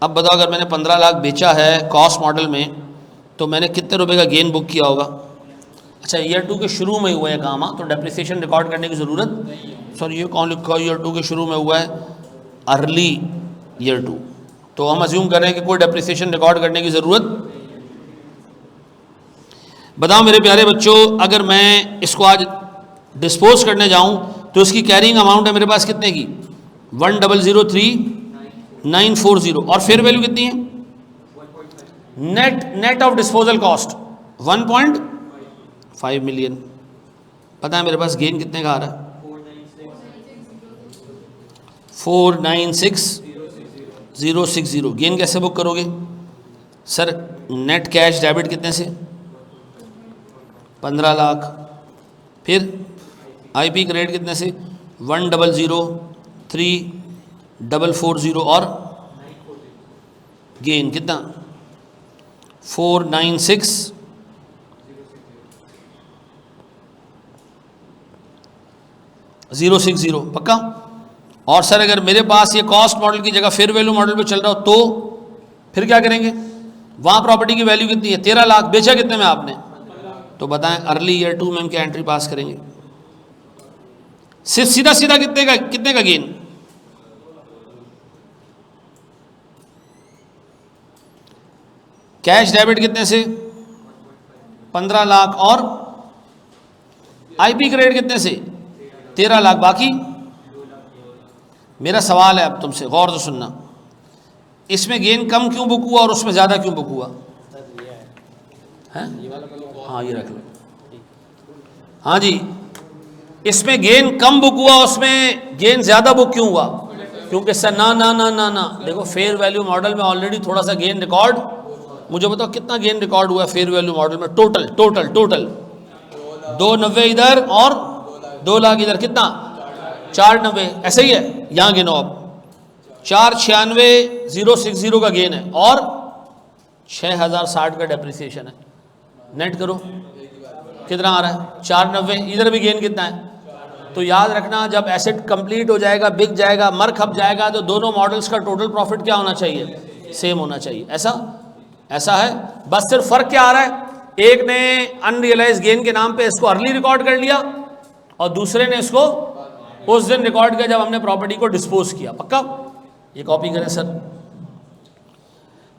अब बताओ, अगर मैंने 15 लाख बेचा है कॉस्ट मॉडल में, तो मैंने कितने रुपए का गेन बुक किया होगा? अच्छा, ईयर 2 के शुरू में हुआ है काम, तो डेप्रिसिएशन रिकॉर्ड करने की ज़रूरत? सर ये कौन लिखा है ईयर 2 के शुरू में हुआ है? अर्ली ईयर 2, तो हम अज्यूम कर रहे हैं कि कोई डेप्रिसिएशन रिकॉर्ड करने की ज़रूरत। बताओ मेरे प्यारे बच्चों, अगर मैं इसको आज डिस्पोज करने जाऊं तो इसकी कैरिंग अमाउंट है मेरे पास कितने की? 1,003,940, और फेयर वैल्यू कितनी है? Net of disposal cost 1.5 million. पता है मेरे पास गेन कितने का आ रहा है? 496,060। गेन कैसे बुक करोगे सर? नेट कैश डेबिट कितने से? 15 लाख। फिर आईपी क्रेडिट कितने से? 1,003,440, और गेन कितना? 496,060। पक्का? और सर अगर मेरे पास ये कॉस्ट मॉडल की जगह फेयर वैल्यू मॉडल पे चल रहा हो तो फिर क्या करेंगे? वहाँ प्रॉपर्टी की वैल्यू कितनी है? 13 लाख। बेचा कितने में आपने? तो बताएं अर्ली ईयर 2 में हम क्या एंट्री पास करेंगे? सिर्फ सीधा सीधा कितने का गेन? कैश डेबिट कितने से? 15 लाख, और आईपी क्रेडिट कितने से? 13 लाख। बाकी मेरा सवाल है अब तुमसे, गौर से सुनना, इसमें गेन कम क्यों बुक हुआ और उसमें ज़्यादा क्यों बुक हुआ है? हाँ ये रख लो। हाँ जी, इसमें गेन कम बुक हुआ, उसमें गेन ज़्यादा बुक क्यों हुआ? क्योंकि सर ना ना ना ना ना, देखो फेयर वैल्यू मॉडल में ऑलरेडी थोड़ा सा गेन रिकॉर्ड, मुझे बताओ कितना गेन रिकॉर्ड हुआ है फेयर वैल्यू मॉडल में? टोटल 290 इधर और 2 लाख इधर, कितना? 490। ऐसे ही है, यहाँ गिनो अब। 496,060 का गेन है और 6,060 का डेप्रिसिएशन है। नेट करो कितना आ रहा है? 490। इधर भी गेन कितना है? तो याद रखना, जब एसेट कंप्लीट हो जाएगा, बिक जाएगा, मर खप जाएगा, तो दोनों मॉडल्स का टोटल प्रॉफिट क्या होना चाहिए? सेम होना चाहिए। ऐसा है। बस सिर्फ फर्क क्या आ रहा है? एक ने अनरियलाइज गेन के नाम पे इसको अर्ली रिकॉर्ड कर लिया और दूसरे ने इसको उस दिन रिकॉर्ड किया जब हमने प्रॉपर्टी को डिस्पोज किया। पक्का? ये कॉपी करें सर।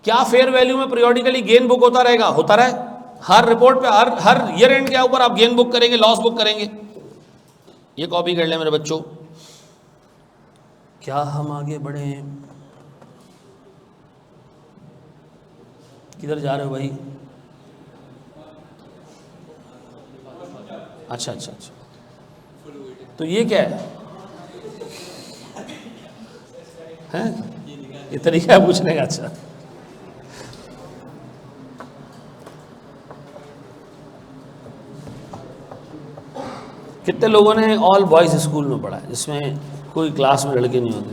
क्या फेयर वैल्यू में पीरियोडिकली गेन बुक होता रहेगा? होता रहे। हर रिपोर्ट पे, हर ईयर एंड के ऊपर आप गेन बुक करेंगे, लॉस बुक करेंगे। ये कॉपी कर लें मेरे बच्चों। क्या हम आगे बढ़े? किधर जा रहे हो भाई? अच्छा, तो ये क्या है? ये तरीका है पूछने का? अच्छा, कितने लोगों ने ऑल बॉयज़ स्कूल में पढ़ा है जिसमें कोई क्लास में लड़के नहीं होते?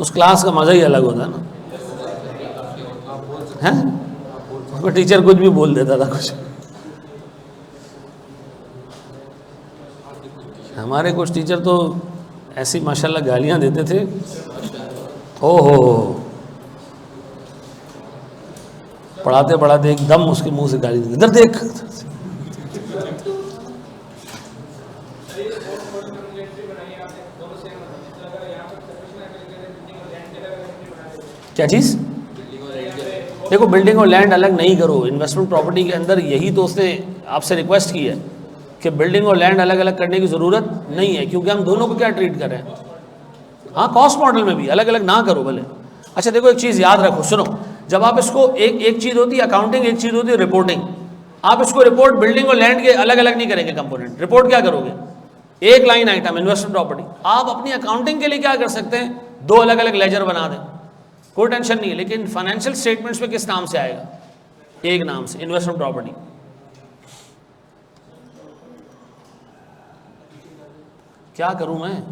उस क्लास का मज़ा ही अलग होता है ना, है? उसमें टीचर कुछ भी बोल देता था कुछ। हमारे कुछ टीचर तो ऐसी माशाल्लाह गालियां देते थे, हो पढ़ाते पढ़ाते एकदम उसके मुंह से गाली देते, इधर देख। क्या चीज़? देखो, बिल्डिंग और लैंड अलग नहीं करो। इन्वेस्टमेंट प्रॉपर्टी के अंदर यही तो उसने आपसे रिक्वेस्ट की है कि बिल्डिंग और लैंड अलग अलग करने की ज़रूरत नहीं है, क्योंकि हम दोनों को क्या ट्रीट कर रहे हैं। हाँ, कॉस्ट मॉडल में भी अलग अलग ना करो भले। अच्छा देखो, एक चीज़ याद रखो, सुनो, जब आप इसको एक चीज़ होती है अकाउंटिंग, एक चीज़ होती है रिपोर्टिंग। आप इसको रिपोर्ट बिल्डिंग और लैंड के अलग अलग नहीं करेंगे कंपोनेंट। रिपोर्ट क्या करोगे, एक लाइन आइटम इन्वेस्टमेंट प्रॉपर्टी। आप अपनी अकाउंटिंग के लिए क्या कर सकते हैं, दो अलग अलग लेजर बना दें, कोई टेंशन नहीं है। लेकिन फाइनेंशियल स्टेटमेंट्स में किस नाम से आएगा, एक नाम से, इन्वेस्टमेंट प्रॉपर्टी। क्या करूं मैं,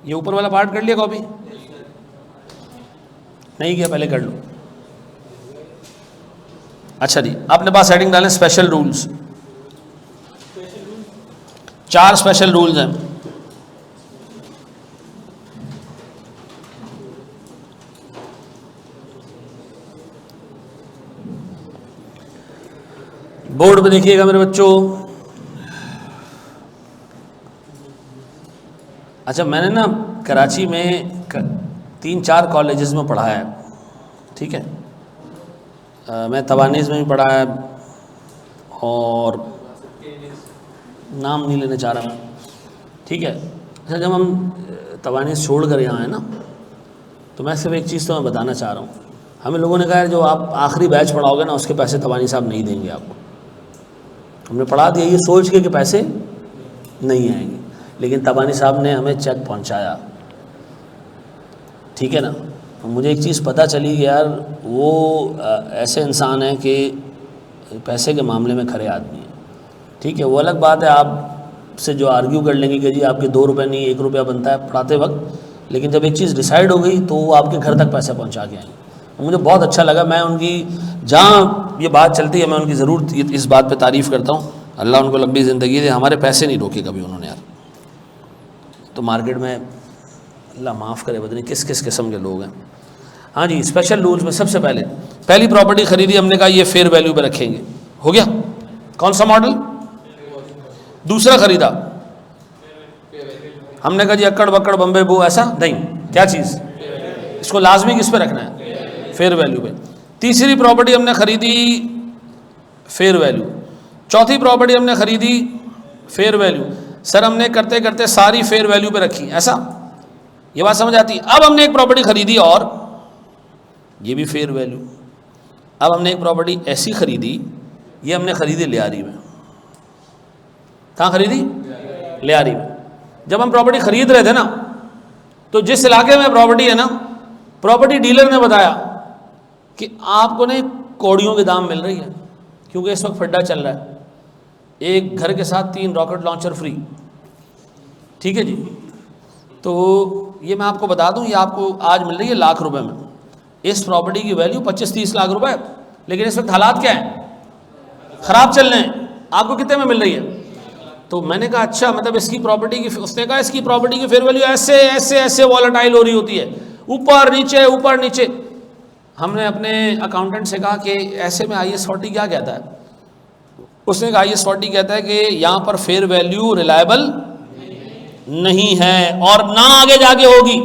ये ऊपर वाला पार्ट कर लिया कॉपी, नहीं किया, पहले कर लो। अच्छा जी, अपने पास हेडिंग डालें स्पेशल रूल्स। 4 स्पेशल रूल्स हैं। बोर्ड पे देखिएगा मेरे बच्चों। अच्छा, मैंने ना कराची में 3-4 कॉलेजेस में पढ़ा है, ठीक है। मैं तवानीज़ में भी पढ़ा है, और नाम नहीं लेना चाह रहा मैं, ठीक है। अच्छा, जब हम तवानीज़ छोड़ कर यहाँ आए ना, तो मैं सिर्फ एक चीज़ तो मैं बताना चाह रहा हूँ। हमें लोगों ने कहा है जो आप आखिरी बैच पढ़ाओगे ना, उसके पैसे तवानी साहब नहीं देंगे आपको। हमने पढ़ा दिया ये सोच के कि पैसे नहीं आएंगे, लेकिन तबानी साहब ने हमें चेक पहुंचाया, ठीक है ना। मुझे एक चीज़ पता चली कि यार वो ऐसे इंसान हैं कि पैसे के मामले में खरे आदमी हैं, ठीक है। वो अलग बात है आप से जो आर्ग्यू कर लेंगे कि जी आपके 2 रुपये नहीं 1 रुपया बनता है पढ़ाते वक्त, लेकिन जब एक चीज़ डिसाइड हो गई तो वो आपके घर तक पैसे पहुँचा के आएंगे। मुझे बहुत अच्छा लगा। मैं उनकी, जहाँ ये बात चलती है, मैं उनकी ज़रूर इस बात पे तारीफ़ करता हूँ। अल्लाह उनको लंबी ज़िंदगी दे। हमारे पैसे नहीं रोके कभी उन्होंने यार। तो मार्केट में अल्लाह माफ़ करे, पता नहीं किस किस किस्म के लोग हैं। हाँ जी, स्पेशल रूल्स में सबसे पहली प्रॉपर्टी खरीदी, हमने कहा ये फेयर वैल्यू पे रखेंगे, हो गया। कौन सा मॉडल? दूसरा खरीदा, हमने कहा जी अक्कड़ बक्कड़ बम्बे बो, ऐसा नहीं, क्या चीज़, इसको लाजमी किस पे रखना है, फेयर वैल्यू पे। तीसरी प्रॉपर्टी हमने खरीदी फेयर वैल्यू, चौथी प्रॉपर्टी हमने खरीदी फेयर वैल्यू। सर हमने करते करते सारी फेयर वैल्यू पे रखी, ऐसा, ये बात समझ आती। अब हमने एक प्रॉपर्टी खरीदी और ये भी फेयर वैल्यू। अब हमने एक प्रॉपर्टी ऐसी खरीदी, ये हमने खरीदी लियारी में। कहाँ खरीदी? लियारी में। जब हम प्रॉपर्टी खरीद रहे थे ना, तो जिस इलाके में प्रॉपर्टी है ना, प्रॉपर्टी डीलर ने बताया कि आपको ना कौड़ियों के दाम मिल रही है, क्योंकि इस वक्त फड्डा चल रहा है, एक घर के साथ 3 रॉकेट लॉन्चर फ्री, ठीक है जी। तो ये मैं आपको बता दूं, ये आपको आज मिल रही है लाख रुपए में। इस प्रॉपर्टी की वैल्यू 25-30 लाख रुपए, लेकिन इस वक्त हालात क्या है, ख़राब चल रहे हैं। आपको कितने में मिल रही है? तो मैंने कहा अच्छा, मतलब इसकी प्रॉपर्टी की, उसने कहा इसकी प्रॉपर्टी की फेयर वैल्यू ऐसे ऐसे ऐसे वॉलेटाइल हो रही होती है, ऊपर नीचे ऊपर नीचे। हमने अपने अकाउंटेंट से कहा कि ऐसे में IAS 40 क्या कहता है? उसने कहा IAS 40 कहता है कि यहाँ पर फेयर वैल्यू रिलायबल नहीं है और ना आगे जाके होगी,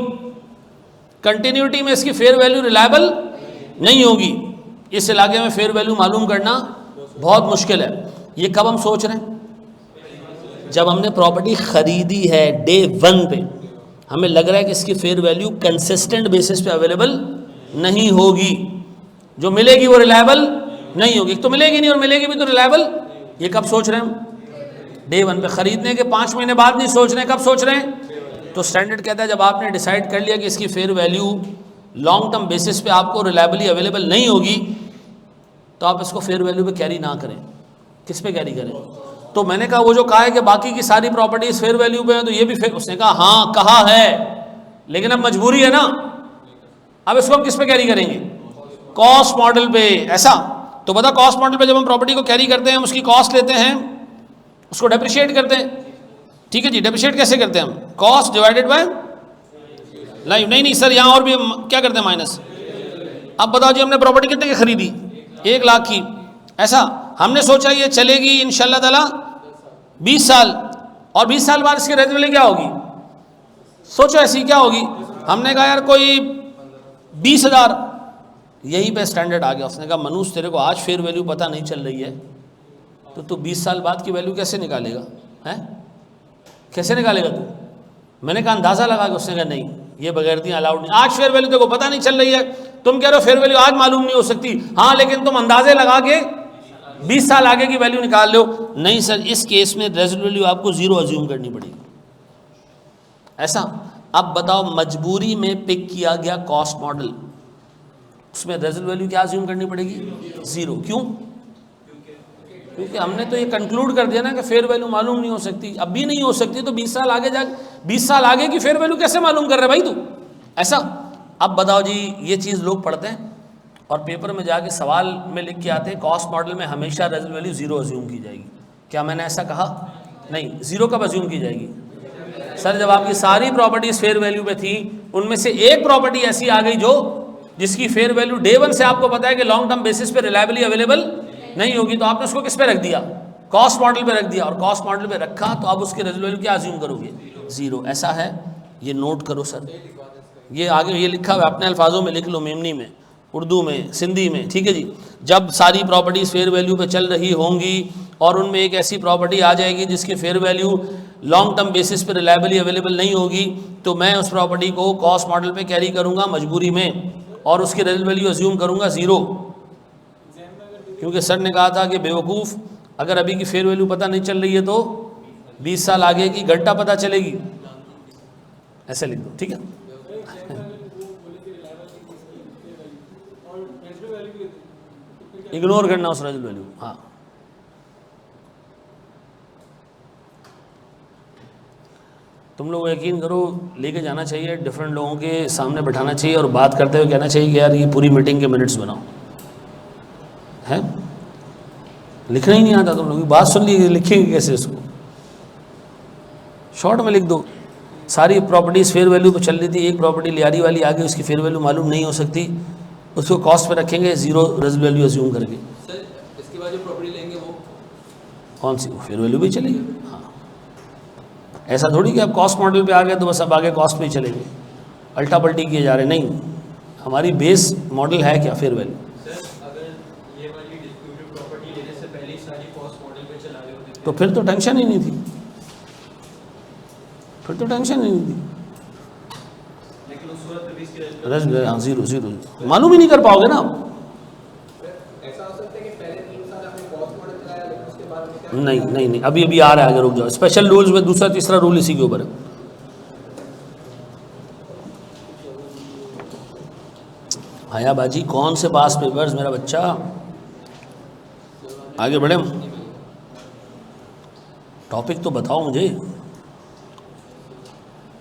कंटिन्यूटी में इसकी फेयर वैल्यू रिलायबल नहीं होगी। इस इलाके में फेयर वैल्यू मालूम करना बहुत मुश्किल है। ये कब हम सोच रहे हैं? जब हमने प्रॉपर्टी खरीदी है डे 1 पे, हमें लग रहा है कि इसकी फेयर वैल्यू कंसिस्टेंट बेसिस पे अवेलेबल नहीं होगी, जो मिलेगी वो रिलायबल नहीं होगी। तो मिलेगी नहीं और मिलेगी भी तो रिलायबल, ये कब सोच रहे हैं हम? डे 1 पे। खरीदने के 5 महीने बाद नहीं सोच रहे हैं, कब सोच रहे हैं? तो स्टैंडर्ड कहता है जब आपने डिसाइड कर लिया कि इसकी fair value long term basis पे आपको रिलायबली अवेलेबल नहीं होगी, तो आप इसको फेयर वैल्यू पे कैरी ना करें। किस पे कैरी करें? तो मैंने कहा वो जो कहा है कि बाकी की सारी प्रॉपर्टीज फेयर वैल्यू पे है, तो ये भी फेयर। उसने कहा हाँ कहा है, लेकिन अब मजबूरी है ना, अब इसको हम किस पे कैरी करेंगे? कॉस्ट मॉडल पे। ऐसा तो बता, कॉस्ट मॉडल पे जब हम प्रॉपर्टी को कैरी करते हैं, हम उसकी कॉस्ट लेते हैं, उसको डेप्रिशिएट करते हैं, ठीक है जी। डेप्रिशिएट कैसे करते हैं हम? Cost divided by life. नहीं सर, यहाँ और भी क्या करते हैं, माइनस। अब बताओ जी, हमने प्रॉपर्टी कितने की खरीदी? 1 लाख की। ऐसा हमने सोचा ये चलेगी इंशाल्लाह ताला 20 साल, और 20 साल बाद इसकी रेंट वैल्यू क्या होगी? सोचो ऐसी क्या होगी। हमने कहा यार कोई 20,000, यहीं पे स्टैंडर्ड आ गया। उसने कहा मनुष्य तेरे को आज फेयर वैल्यू पता नहीं चल रही है तो तू 20 साल बाद की वैल्यू कैसे निकालेगा? हैं, कैसे निकालेगा तू? मैंने कहा अंदाज़ा लगा के। उसने कहा नहीं, ये बगैरती अलाउड नहीं। आज फेयर वैल्यू तेरे को पता नहीं चल रही है, तुम कह रहे हो फेयर वैल्यू आज मालूम नहीं हो सकती। हाँ, लेकिन तुम अंदाजे लगा के 20 साल आगे की वैल्यू निकाल लो। नहीं सर, इस केस में रेजल्ट वैल्यू आपको 0 अज्यूम करनी पड़ेगी। ऐसा? अब बताओ, मजबूरी में पिक किया गया कॉस्ट मॉडल, उसमें रेजल्ट वैल्यू क्या अज्यूम करनी पड़ेगी? 0। क्यों? क्योंकि हमने तो ये कंक्लूड कर दिया ना कि फेयर वैल्यू मालूम नहीं हो सकती। अब भी नहीं हो सकती तो 20 साल आगे 20 साल आगे की फेयर वैल्यू कैसे मालूम कर रहे भाई तू? ऐसा? अब बताओ जी, ये चीज़ लोग पढ़ते हैं और पेपर में जाके सवाल में लिख के आते हैं कॉस्ट मॉडल में हमेशा रेजल्ट वैल्यू 0 अज्यूम की जाएगी। क्या मैंने ऐसा कहा? नहीं। 0 कब अज्यूम की जाएगी? सर, जब आपकी सारी प्रॉपर्टीज फेयर वैल्यू पे थी, उनमें से एक प्रॉपर्टी ऐसी आ गई जिसकी फेयर वैल्यू डे 1 से आपको पता है कि लॉन्ग टर्म बेसिस पे रिलायबली अवेलेबल नहीं होगी, तो आपने उसको किस पे रख दिया? कॉस्ट मॉडल पे रख दिया। और कॉस्ट मॉडल पे रखा तो अब उसके रेजल्ट वैल्यू क्या अज्यूम करोगे? 0। ऐसा है? ये नोट करो सर, ये आगे ये लिखा हुआ, अपने अल्फाजों में लिख लो, मेमनी में, उर्दू में, सिंधी में, ठीक है जी। जब सारी प्रॉपर्टीज़ फेयर वैल्यू पे चल रही होंगी और उनमें एक ऐसी प्रॉपर्टी आ जाएगी जिसकी fair value long term basis पे रिलायबली अवेलेबल नहीं होगी, तो मैं उस प्रॉपर्टी को कॉस्ट मॉडल पे कैरी करूँगा मजबूरी में और उसकी रेजल्ट वैल्यू अज्यूम करूँगा 0। क्योंकि सर ने कहा था कि बेवकूफ़, अगर अभी की फेयर वैल्यू पता नहीं चल रही है तो 20 साल आगे की घंटा पता चलेगी। ऐसे लिख दो, ठीक है। इग्नोर करना उस रेजल्ट वैल्यू। हाँ, तुम लोग यकीन करो, लेके जाना चाहिए, डिफरेंट लोगों के सामने बैठाना चाहिए और बात करते हुए कहना चाहिए कि यार ये पूरी मीटिंग के मिनट्स बनाओ। है, लिखना ही नहीं आता तुम लोग, बात सुन ली, लिखेंगे कैसे इसको? शॉर्ट में लिख दो। सारी प्रॉपर्टीज़ फेयर वैल्यू पे चल रही थी, एक प्रॉपर्टी लियारी वाली आ गई, उसकी फेयर वैल्यू मालूम नहीं हो सकती, उसको कॉस्ट पे रखेंगे 0 रेजल्ट वैल्यू अज्यूम करके। सर, इसके बाद जो प्रॉपर्टी लेंगे वो कौन सी? वो फेयर वैल्यू भी चलेगी। हाँ, ऐसा थोड़ी कि अब कॉस्ट मॉडल पे आ गए तो बस अब आगे कॉस्ट पे ही चलेंगे, अल्टा पल्टी किए जा रहे। नहीं, हमारी बेस मॉडल है क्या? Fair value. तो फिर तो टेंशन ही नहीं थी, फिर तो टेंशन ही नहीं थी। हाँ, 0 मालूम ही नहीं कर पाओगे ना। ऐसा हो सकता है कि पहले 3 साल आपने कॉस्ट मॉडल चलाया लेकिन उसके बाद नहीं, अभी आ रहा है, आगे रुक जाओ। स्पेशल रूल्स में दूसरा तीसरा रूल इसी के ऊपर है। आया बाजी, कौन से पास पेपर्स मेरा बच्चा? आगे बढ़े, टॉपिक तो बताओ मुझे।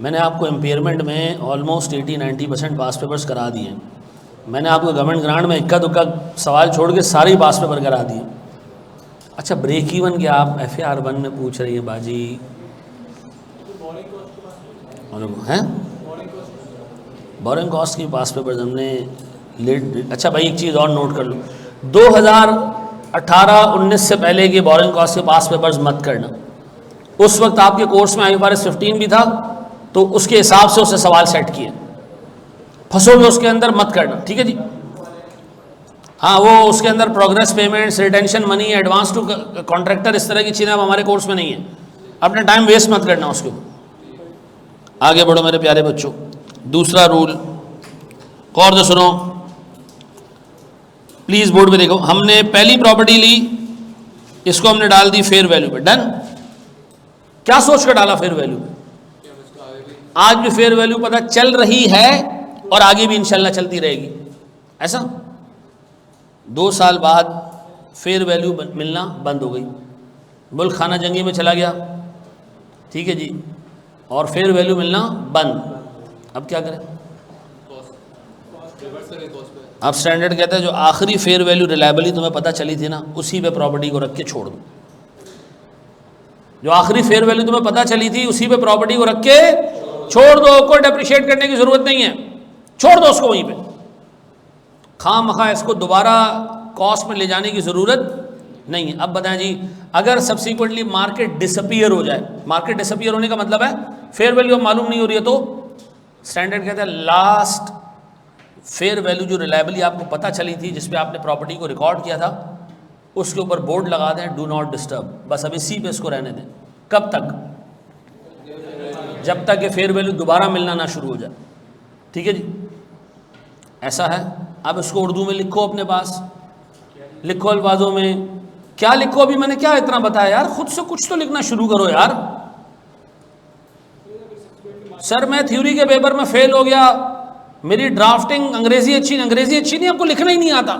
मैंने आपको एम्पेयरमेंट में ऑलमोस्ट 80-90% पास पेपर्स करा दिए। मैंने आपको गवर्नमेंट ग्रांट में इक्का दुक्का सवाल छोड़ के सारे ही पास पेपर करा दिए। अच्छा, ब्रेक इवन क्या आप FAR 1 में पूछ रही है बाजी? हैं बोरिंग कॉस्ट की पास पेपर्स हमने लेट। अच्छा भाई, एक चीज़ और नोट कर लो, 2018-19 से पहले के बोरिंग कॉस्ट के पास पेपर्स मत करना। उस वक्त आपके कोर्स में IFRS 15 भी था, तो उसके हिसाब से उससे सवाल सेट किए, फंसोगे उसके अंदर, मत करना, ठीक है जी। हाँ, वो उसके अंदर progress payments, retention money, advance to contractor, इस तरह की चीज़ें अब हमारे कोर्स में नहीं है। अपना टाइम वेस्ट मत करना उसके ऊपर। आगे बढ़ो मेरे प्यारे बच्चों। दूसरा रूल, गौर से सुनो प्लीज़, बोर्ड पे देखो। हमने पहली प्रॉपर्टी ली, इसको हमने डाल दी फेयर वैल्यू पे, डन। क्या सोच कर डाला फेयर वैल्यू पे? आज भी फेयर वैल्यू पता चल रही है और आगे भी इंशाल्लाह चलती रहेगी। ऐसा 2 साल बाद फेयर वैल्यू मिलना बंद हो गई, मुल्क खाना जंगी में चला गया, ठीक है जी, और फेयर वैल्यू मिलना बंद। अब क्या करें? अब स्टैंडर्ड कहता है जो आखिरी फेयर वैल्यू रिलायबली तुम्हें पता चली थी ना, उसी पे प्रॉपर्टी को रख के छोड़ दो। जो आखिरी फेयर वैल्यू तुम्हें पता चली थी उसी पे प्रॉपर्टी को रख के छोड़ दो, कोई डेप्रिशिएट करने की जरूरत नहीं है, छोड़ दो उसको वहीं पे। खामखा इसको दोबारा कॉस्ट में ले जाने की जरूरत नहीं है। अब बताएं जी, अगर सब्सिक्वेंटली मार्केट डिसअपीयर हो जाए, मार्केट डिसअपीयर होने का मतलब है फेयर वैल्यू अब मालूम नहीं हो रही है, तो स्टैंडर्ड कहता है लास्ट फेयर वैल्यू जो रिलायबली आपको पता चली थी, जिस पे आपने प्रॉपर्टी को रिकॉर्ड किया था, उसके ऊपर बोर्ड लगा दें डू नॉट डिस्टर्ब, बस अब इसी पे इसको रहने दें। कब तक? जब तक ये फेयर वैल्यू दोबारा मिलना ना शुरू हो जाए। ठीक है जी, ऐसा है। अब इसको उर्दू में लिखो, अपने पास लिखो अल्फाजों में। क्या लिखो? अभी मैंने क्या इतना बताया यार, खुद से कुछ तो लिखना शुरू करो यार। सर मैं थ्योरी के पेपर में फेल हो गया, मेरी ड्राफ्टिंग अंग्रेजी अच्छी नहीं, आपको लिखना ही नहीं आता।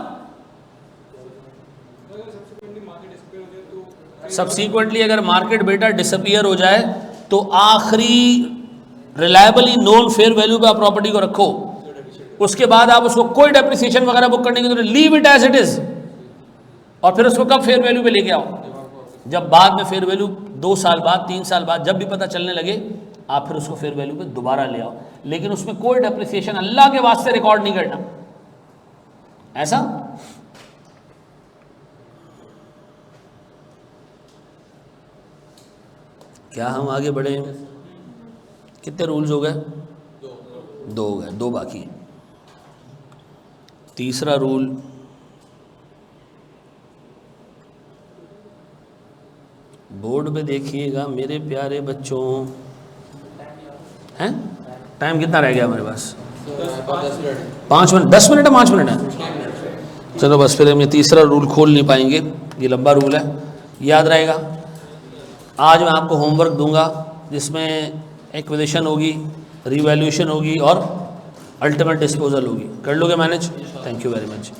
सब्सीक्वेंटली अगर मार्केट बेटा डिसअपियर हो जाए तो आखिरी रिलायबली नोन फेयर वैल्यू पे आप प्रॉपर्टी को रखो, उसके बाद आप उसको कोई डेप्रिसिएशन वगैरह बुक करने की जरूरत, leave it as it is. और फिर उसको कब फेयर वैल्यू पे लेके आओ? जब बाद में फेयर वैल्यू 2 साल बाद, 3 साल बाद, जब भी पता चलने लगे, आप फिर उसको फेयर वैल्यू पे दोबारा ले आओ, लेकिन उसमें कोई डेप्रिसिएशन अल्लाह के वास्ते रिकॉर्ड नहीं करना। ऐसा क्या हम आगे बढ़े हैं? कितने रूल्स हो गए? 2 हो गए, 2 बाकी है। तीसरा रूल, बोर्ड पे देखिएगा मेरे प्यारे बच्चों। हैं टाइम कितना रह गया हमारे पास? 5 मिनट, 10 मिनट है, 5 मिनट है। चलो बस फिर हम ये तीसरा रूल खोल नहीं पाएंगे, ये लंबा रूल है, याद रहेगा। आज मैं आपको होमवर्क दूंगा जिसमें एक्विजिशन होगी, रिवैल्यूएशन होगी और अल्टीमेट डिस्पोजल होगी। कर लोगे manage? Thank you very much.